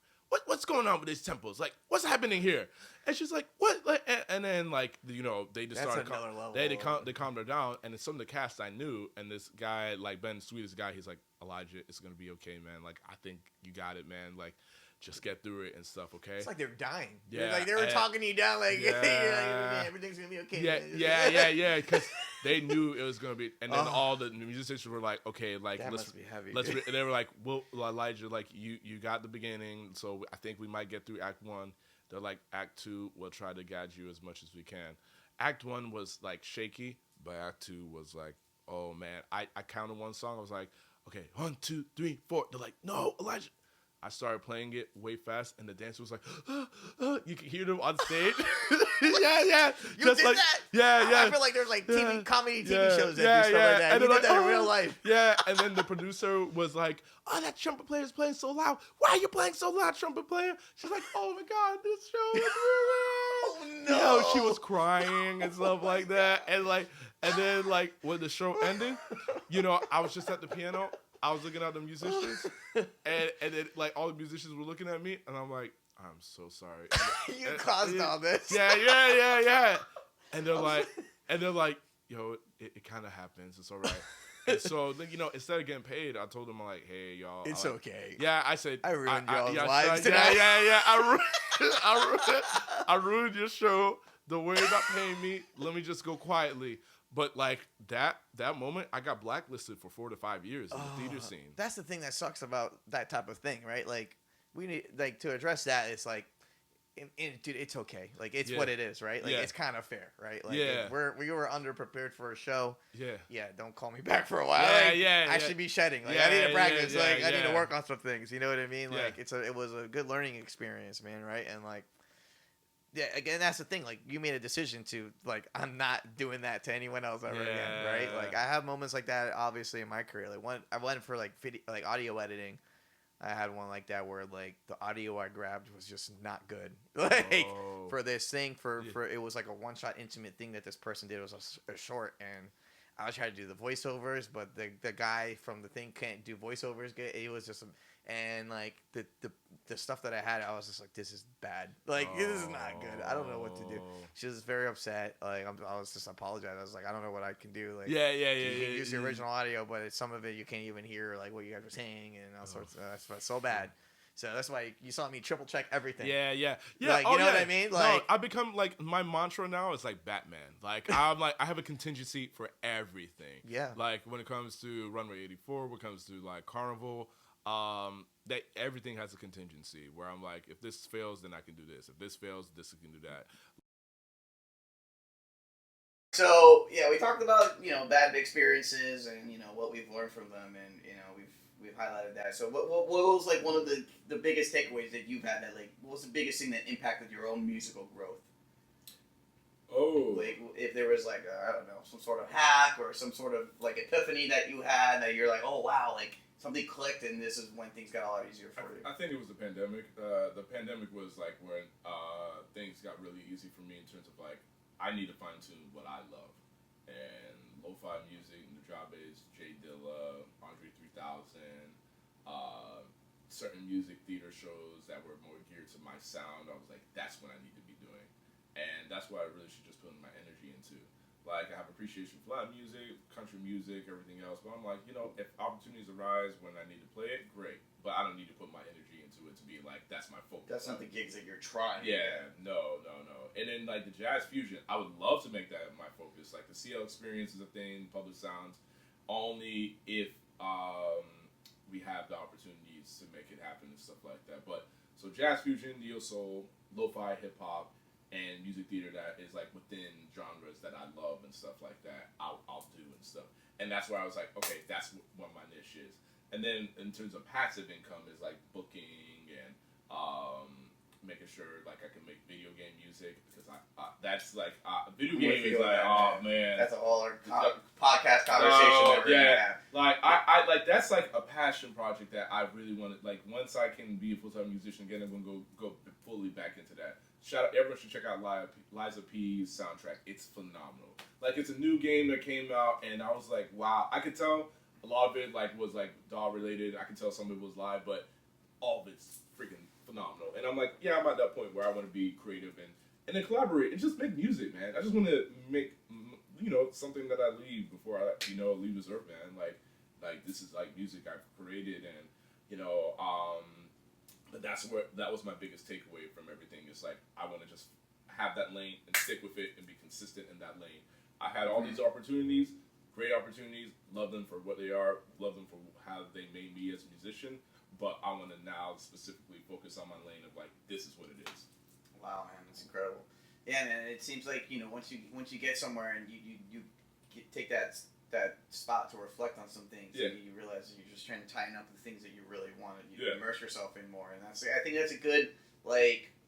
What's going on with these tempos? Like, what's happening here?" And she's like, "What?" Like, and then like they just That's started another level. they calmed her down, and then some of the cast I knew, and this guy like Ben, sweetest guy, he's like, "Elijah, it's gonna be okay, man. Like, I think you got it, man. Like, just get through it and stuff, okay?" It's like they're dying. Yeah, Like they were talking you down, like, yeah. everything's gonna be okay. Yeah, because they knew it was gonna be, and then all the musicians were like, "Okay, like that let's must be heavy. they were like, "Well, Elijah, like you got the beginning, so I think we might get through Act 1." They're like, "Act 2, we'll try to guide you as much as we can." Act 1 was like shaky, but Act 2 was like, oh man, I counted one song. I was like, okay, 1, 2, 3, 4. They're like, "No, Elijah." I started playing it way fast, and the dancer was like, you can hear them on stage. yeah. You Just did like, that? Yeah. I feel like there's like comedy TV shows that do yeah. stuff like that. And You they're did that in real life. Yeah, and then the producer was like, "Oh, that trumpet player is playing so loud. Why are you playing so loud, trumpet player?" She's like, "Oh my God, this show is Oh really..." no! You know, she was crying and stuff like that, and then when the show ended, I was just at the piano. I was looking at the musicians, and then like all the musicians were looking at me, and I'm like, "I'm so sorry." You caused all this. Yeah. And they're like, "Yo, it kind of happens. It's all right." And so then, instead of getting paid, I told them, I'm like, "Hey, y'all, It's okay. Yeah, I said I ruined y'all's yeah, lives tonight. Yeah. I ruined your show. Don't worry about paying me. Let me just go quietly. But like that moment, I got blacklisted for 4 to 5 years in the theater scene. That's the thing that sucks about that type of thing, right? Like we need to address that. It's like, dude, it's okay. Like it's what it is, right? Like it's kind of fair, right? Like we were underprepared for a show. Yeah. Don't call me back for a while. I should be shedding. Like I need to practice. I need to work on some things. You know what I mean? Like it was a good learning experience, man. Right? And like. Yeah, again, that's the thing. Like, you made a decision to, like, I'm not doing that to anyone else ever again, right? Like, I have moments like that, obviously, in my career. Like, I went for, like, audio editing. I had one like that where, like, the audio I grabbed was just not good. Like, for this thing, for it was, like, a one-shot intimate thing that this person did. It was a short, and I was trying to do the voiceovers, but the guy from the thing can't do voiceovers good. It was just and like the stuff that I had, I was just like, this is bad. Like this is not good. I don't know what to do. She was very upset. Like I was just apologizing. I was like, I don't know what I can do. Like you can use the original audio, but some of it you can't even hear like what you guys were saying and all sorts. That's so bad. So that's why you saw me triple check everything. Yeah. Like, you know what I mean? Like, no, I become like my mantra now is like Batman. Like I'm like I have a contingency for everything. Yeah. Like when it comes to Runway 84, when it comes to like Carnival, that everything has a contingency where I'm like, if this fails, then I can do this. If this fails, this can do that. So yeah, we talked about bad experiences and what we've learned from them, and we've highlighted that. So what was like one of the biggest takeaways that you've had, that like what was the biggest thing that impacted your own musical growth? Oh, like if there was like I don't know, some sort of hack or some sort of like epiphany that you had that you're like, oh wow, like something clicked and this is when things got a lot easier for you. I think it was the pandemic. The pandemic was like when things got really easy for me in terms of like I need to fine tune what I love, and lo-fi music, Nujabe's, Jay Dilla, Andre 3000, certain music theater shows that were more geared to my sound. I was like, that's what I need to be doing, and that's what I really should just put my energy into. Like, I have appreciation for live music, country music, everything else. But I'm like, if opportunities arise when I need to play it, great. But I don't need to put my energy into it to be like, that's my focus. That's not the gigs that you're trying. Yeah, no. And then, like, the jazz fusion, I would love to make that my focus. Like, the CL experience is a thing, public sounds, only if we have the opportunities to make it happen and stuff like that. But, so jazz fusion, neo soul, lo-fi, hip-hop, and music theater that is like within genres that I love and stuff like that, I'll do and stuff. And that's where I was like, okay, that's what my niche is. And then in terms of passive income is like booking and making sure like I can make video game music, because that's like video game is like, oh man, that's all our podcast conversation. Like I like that's like a passion project that I really want to, like, once I can be a full-time musician again, I'm gonna go fully back into that. Shout out, everyone should check out Liza P's soundtrack. It's phenomenal. Like, it's a new game that came out, and I was like, wow. I could tell a lot of it like was like DAW related. I can tell some of it was live, but all of it's freaking phenomenal. And I'm like, yeah, I'm at that point where I want to be creative and then collaborate and just make music, man. I just want to make, something that I leave before I, leave this earth, man. Like this is like music I've created, and but that was my biggest takeaway from everything. Is like I want to just have that lane and stick with it and be consistent in that lane. I had all these opportunities, great opportunities. Love them for what they are. Love them for how they made me as a musician. But I want to now specifically focus on my lane of like this is what it is. Wow, man, that's incredible. Yeah, man. It seems like once you get somewhere and you take that spot to reflect on some things, and you realize that you're just trying to tighten up the things that you really want to immerse yourself in more. And I think that's a good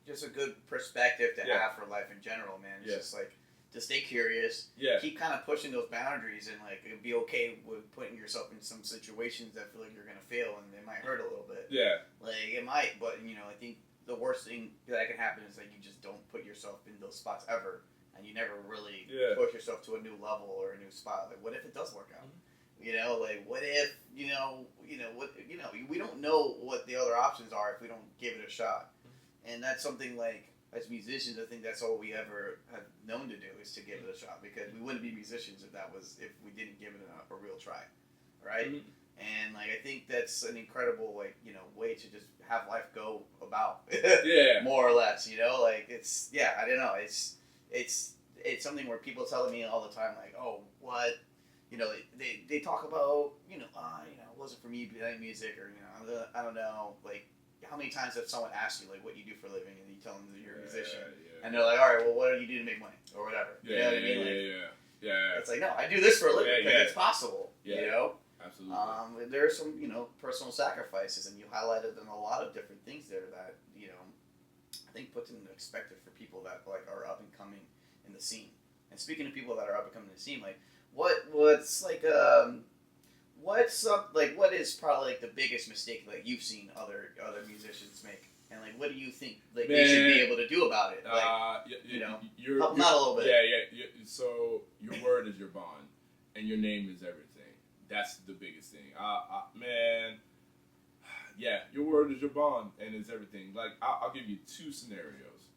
just a good perspective to have for life in general, man. It's just like to stay curious, keep kind of pushing those boundaries, and like be okay with putting yourself in some situations that feel like you're gonna fail and they might hurt a little bit. Yeah, like it might, but I think the worst thing that can happen is that you just don't put yourself in those spots ever. And you never really push yourself to a new level or a new spot. Like, what if it does work out? Like, what if, we don't know what the other options are if we don't give it a shot. And that's something like, as musicians, I think that's all we ever have known to do is to give it a shot, because we wouldn't be musicians if we didn't give it a real try, right? And like I think that's an incredible way to just have life go about, more or less. Like it's I don't know, it's something where people telling me all the time, like, oh, what, they talk about, it wasn't for me playing music, or, I don't know, like, how many times have someone asked you, like, what you do for a living, and you tell them that you're a musician, and they're like, all right, well, what do you do to make money, or whatever, you know what I mean? It's like, no, I do this for a living, because it's possible, Absolutely. There are some, personal sacrifices, and you highlighted them a lot of different things there that, I think puts into perspective for people that like are up and coming in the scene. And speaking of people that are up and coming in the scene, like what is probably like the biggest mistake like you've seen other musicians make, and like what do you think like they should be able to do about it? Like you're help them out a little bit. Yeah. So your word is your bond, and your name is everything. That's the biggest thing. Man. Yeah, your word is your bond, and it's everything. Like, I'll give you two scenarios.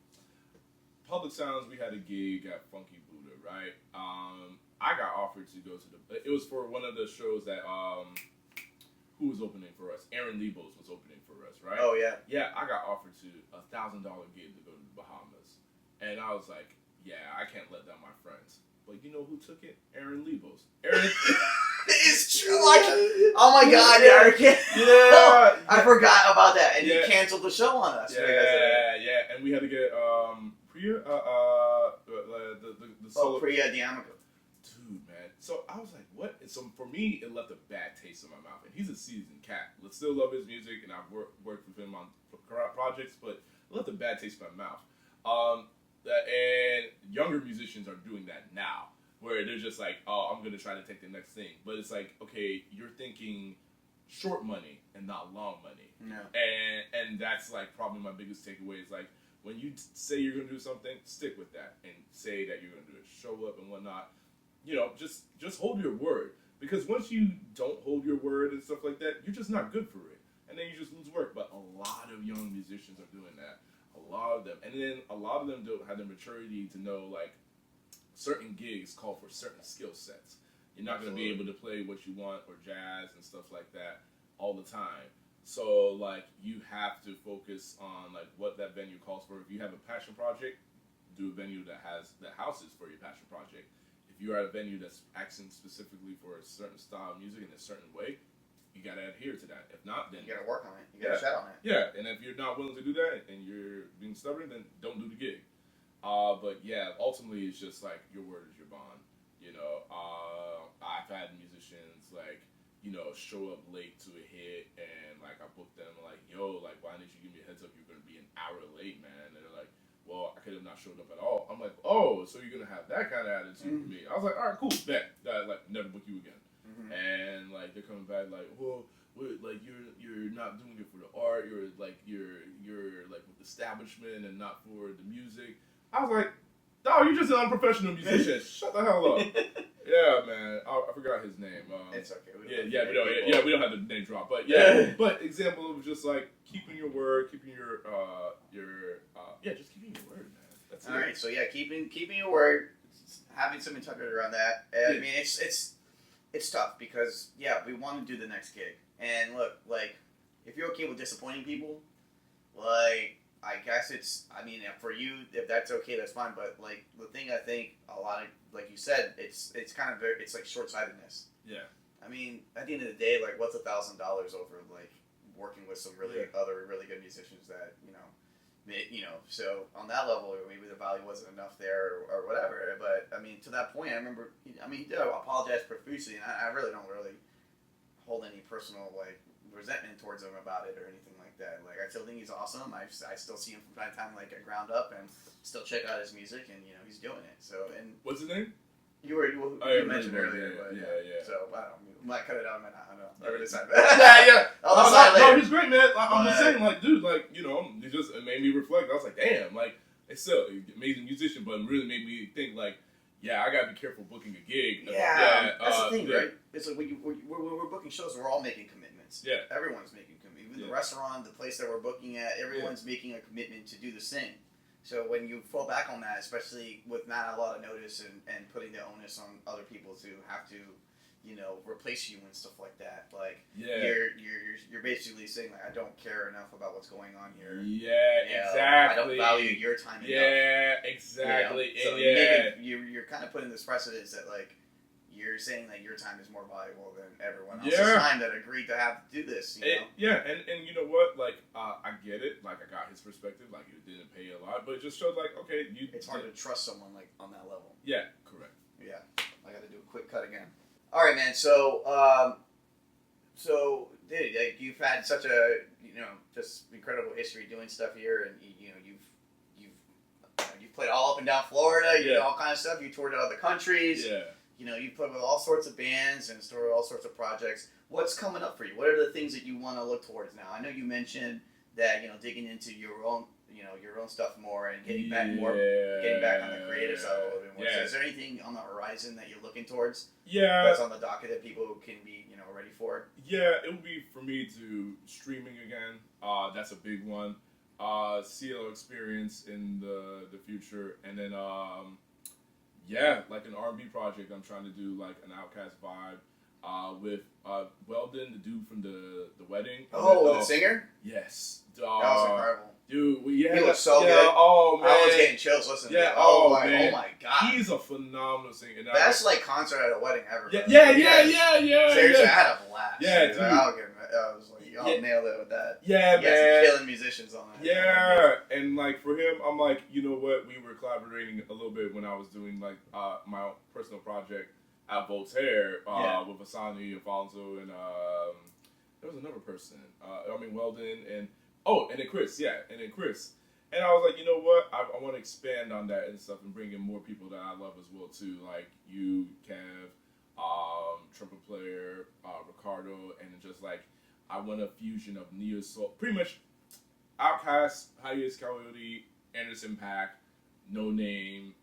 Public Sounds, we had a gig at Funky Buddha, right? I got offered to go to it was for one of the shows that, who was opening for us? Aaron Lebos was opening for us, right? Oh, yeah. Yeah, I got offered to $1,000 gig to go to the Bahamas. And I was like, yeah, I can't let down my friends. But you know who took it? Aaron Lebos. Aaron... It's true. Oh my God, Eric. I forgot about that, and he canceled the show on us. Yeah, and we had to get Priya, the solo. Priya Diamico. Dude, man. So I was like, what? And so for me, it left a bad taste in my mouth. And he's a seasoned cat. I still love his music, and I've worked with him on projects, but it left a bad taste in my mouth. And younger musicians are doing that now, where they're just like, oh, I'm going to try to take the next thing. But it's like, okay, you're thinking short money and not long money. No. And that's like probably my biggest takeaway is like, when you say you're going to do something, stick with that and say that you're going to do it. Show up and whatnot. Just hold your word. Because once you don't hold your word and stuff like that, you're just not good for it. And then you just lose work. But a lot of young musicians are doing that. A lot of them. And then a lot of them don't have the maturity to know, like, certain gigs call for certain skill sets. You're not going to be able to play what you want or jazz and stuff like that all the time. So, like, you have to focus on, like, what that venue calls for. If you have a passion project, do a venue that houses for your passion project. If you're at a venue that's asking specifically for a certain style of music in a certain way, you got to adhere to that. If not, then... You got to work on it. You got to set on it. Yeah, and if you're not willing to do that and you're being stubborn, then don't do the gig. But yeah, ultimately it's just like your word is your bond. I've had musicians like, show up late to a hit, and like I booked them like, yo, like why didn't you give me a heads up you're gonna be an hour late, man? And they're like, well, I could have not showed up at all. I'm like, oh, so you're gonna have that kind of attitude with me? I was like, all right, cool, bet. Like never book you again. And like they're coming back like, well, like you're not doing it for the art. You're like with the establishment and not for the music. I was like, Dog, you're just an unprofessional musician. Shut the hell up. Yeah, man. I forgot his name. It's okay. We don't have the name drop, but yeah. But example of just like keeping your word, keeping your just keeping your word, man. That's all right. So yeah, keeping your word, having some integrity around that. I mean, it's tough because we want to do the next gig, and look, like if you're okay with disappointing people, like. I guess I mean, for you, if that's okay, that's fine. But like the thing, I think a lot of, like you said, it's kind of it's like short-sightedness. Yeah. I mean, at the end of the day, like what's $1,000 over like working with some other really good musicians that So on that level, maybe the value wasn't enough there or whatever. But I mean, to that point, I remember. I mean, he did apologize profusely, and I really don't hold any personal like resentment towards him about it or anything like that. Like I still think he's awesome. I still see him from time to time like at Ground Up and still check out his music, and he's doing it. So and what's his name? You mentioned earlier. Yeah. So I don't know. Might cut it out. I don't know. Whatever decide. I'll decide later. No, he's great, man. I'm just saying, like, dude, like, it just made me reflect. I was like, damn, like, it's still an amazing musician, but it really made me think, like, yeah, I gotta be careful booking a gig. That's the thing, right? It's like when we're booking shows, we're all making commitments. Yeah, everyone's making commitments. Even the restaurant, the place that we're booking at, everyone's making a commitment to do the same. So when you fall back on that, especially with not a lot of notice and putting the onus on other people to have to, replace you and stuff like that, like you're basically saying like I don't care enough about what's going on here. Yeah, exactly. I don't value your time enough. Yeah, exactly. So you're kind of putting this precedence that like you're saying that your time is more valuable than everyone else's time that agreed to have to do this. And you know what? Like I get it. Like I got his perspective. Like you didn't pay a lot, but it just showed like okay, it's hard to trust someone like on that level. Yeah, correct. Yeah, I got to do a quick cut again. All right, man. So, dude, like, you've had such a just incredible history doing stuff here, and you've played all up and down Florida. You know all kinds of stuff. You toured to other countries. Yeah. You played with all sorts of bands and started all sorts of projects. What's coming up for you? What are the things that you want to look towards now? I know you mentioned that digging into your own stuff more and getting back on the creative side a little bit more. So is there anything on the horizon that you're looking towards? Yeah. That's on the docket that people can be ready for. Yeah, it would be for me to streaming again. That's a big one. CLO experience in the future, and then like an R&B project. I'm trying to do like an Outkast vibe with Weldon, the dude from the wedding. The singer. Yes. That was incredible. Dude, he was so good. Oh man, I was getting chills listening to it. Oh my god, he's a phenomenal singer. Best like concert at a wedding ever. Yeah. Seriously, I had a blast. Yeah, dude. I was like, y'all nailed it with that. Yeah, man. Some killing musicians on that. Yeah, and like for him, I'm like, you know what? We were collaborating a little bit when I was doing like my personal project at Voltaire with Asani, Alfonso, and there was another person. Weldon and. Oh, and then Chris, And I was like, you know what? I want to expand on that and stuff and bring in more people that I love as well, too. Like you, Kev, trumpet player, Ricardo, and just like, I want a fusion of neo soul. Pretty much Outkast, Hiatus Coyote, Anderson .Paak, No Name,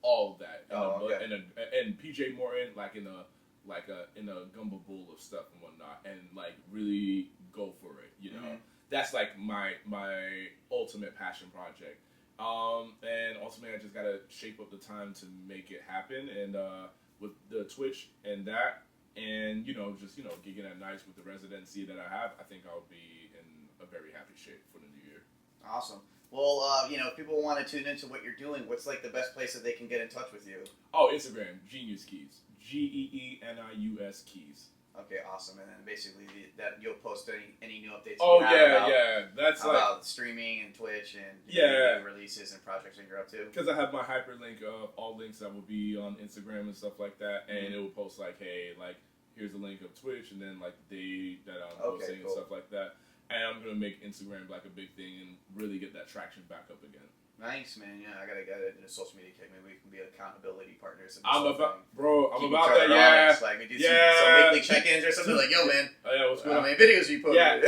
all of that. And PJ Morton, like in a gumbo bowl of stuff and whatnot, and like really go for it, Mm-hmm. That's like my ultimate passion project. And ultimately I just gotta shape up the time to make it happen. And with the Twitch and that, and just gigging at nights with the residency that I have, I think I'll be in a very happy shape for the new year. Awesome. Well, if people want to tune into what you're doing, what's like the best place that they can get in touch with you? Oh, Instagram, Genius Keys, GEENIUS Keys. Okay, awesome. And then basically that you'll post any new updates. That's about streaming and Twitch and new releases and projects that you're up to. Because I have my hyperlink of all links that will be on Instagram and stuff like that, and it will post like, hey, like here's a link of Twitch, and then like the day that I'm posting and stuff like that. And I'm gonna make Instagram like a big thing and really get that traction back up again. Nice, man. Yeah, I gotta get it in a social media kick. Maybe we can be accountability partners. I'm about that. that. Yeah, Like we do some weekly check-ins or something. Like, yo, man. Oh yeah, what's going on? How many videos you put? Yeah.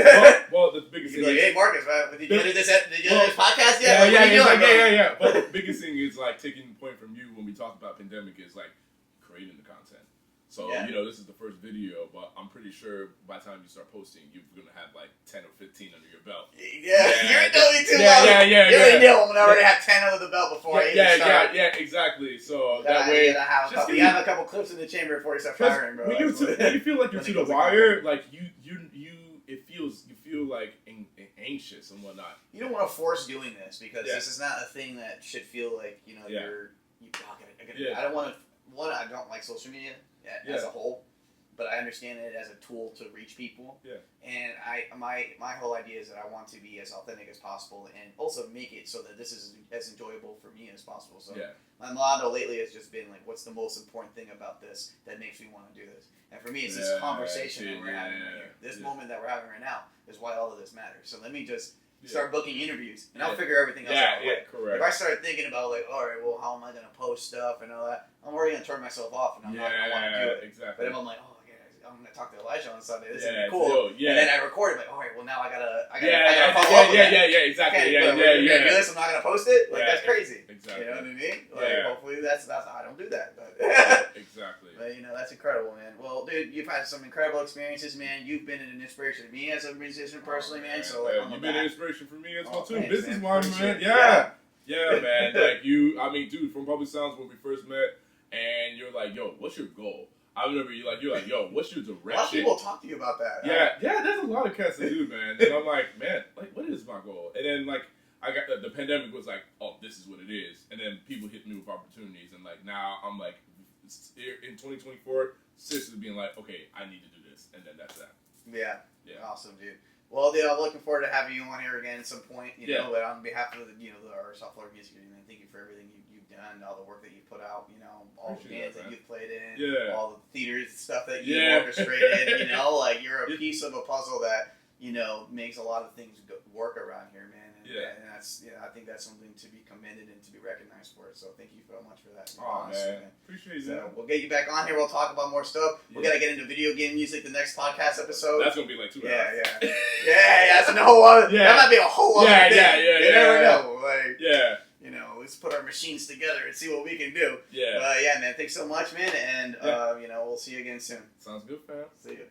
Well, the biggest thing. Like, hey, Marcus, did you edit this podcast yet? Yeah. But the biggest thing is like taking the point from you when we talk about pandemic is like creating the content. So, this is the first video, but I'm pretty sure by the time you start posting, you're going to have like 10 or 15 under your belt. Yeah. You're telling me too long. You already know I'm going to already have 10 under the belt before I even start. Yeah, exactly. So that way... You have a couple clips in the chamber before you start firing, bro. When you feel like you're to the wire, like you feel like anxious and whatnot. You don't want to force doing this because this is not a thing that should feel like, I don't want to... One, I don't like social media as a whole, but I understand it as a tool to reach people. Yeah. And my whole idea is that I want to be as authentic as possible and also make it so that this is as enjoyable for me as possible. So my motto lately has just been like, what's the most important thing about this that makes me want to do this? And for me, it's this conversation that we're having right here. This moment that we're having right now is why all of this matters. So let me just start booking interviews, and I'll figure everything else out. Correct. If I start thinking about like, all right, well, how am I going to post stuff and all that, I'm already going to turn myself off, and I'm not going to want to do it. Exactly. But if I'm like, I'm going to talk to Elijah on Sunday, this is cool. And then I record it, like, all right, well, now I gotta follow up. Exactly. Do this, I'm not going to post it. Like that's crazy. Exactly. You know what I mean? Like, hopefully that's I don't do that. But exactly. But that's incredible, man. Well, dude, you've had some incredible experiences, man. You've been an inspiration to me as a musician personally, man. So like, you've been an inspiration for me as well too. Thanks, Business-wise, man. Yeah, man. Like dude, from Public Sounds when we first met, and you're like, yo, what's your goal? I remember you're like, yo, what's your direction? A lot of people talk to you about that. Yeah, there's a lot of cats that do, man. And I'm like, man, like, what is my goal? And then like, I got the pandemic was like, oh, this is what it is. And then people hit me with opportunities, and like now I'm like, in 2024, seriously being like, okay, I need to do this, and then that's that. Yeah. Awesome, dude. Well, dude, I'm looking forward to having you on here again at some point. But on behalf of our Software Music Union, thank you for everything you've done, all the work that you've put out. All the bands that you've played in, all the theaters stuff that you've orchestrated. Like you're a piece of a puzzle that makes a lot of things work around here, man. And that's I think that's something to be commended and to be recognized for it. So thank you so much for that. Man. Appreciate that. So we'll get you back on here. We'll talk about more stuff. We're gonna get into video game music the next podcast episode. That's gonna be like 2 hours. That's a whole other. That might be a whole other thing. You never know. Like let's put our machines together and see what we can do. Man. Thanks so much, man. And we'll see you again soon. Sounds good, fam. See you.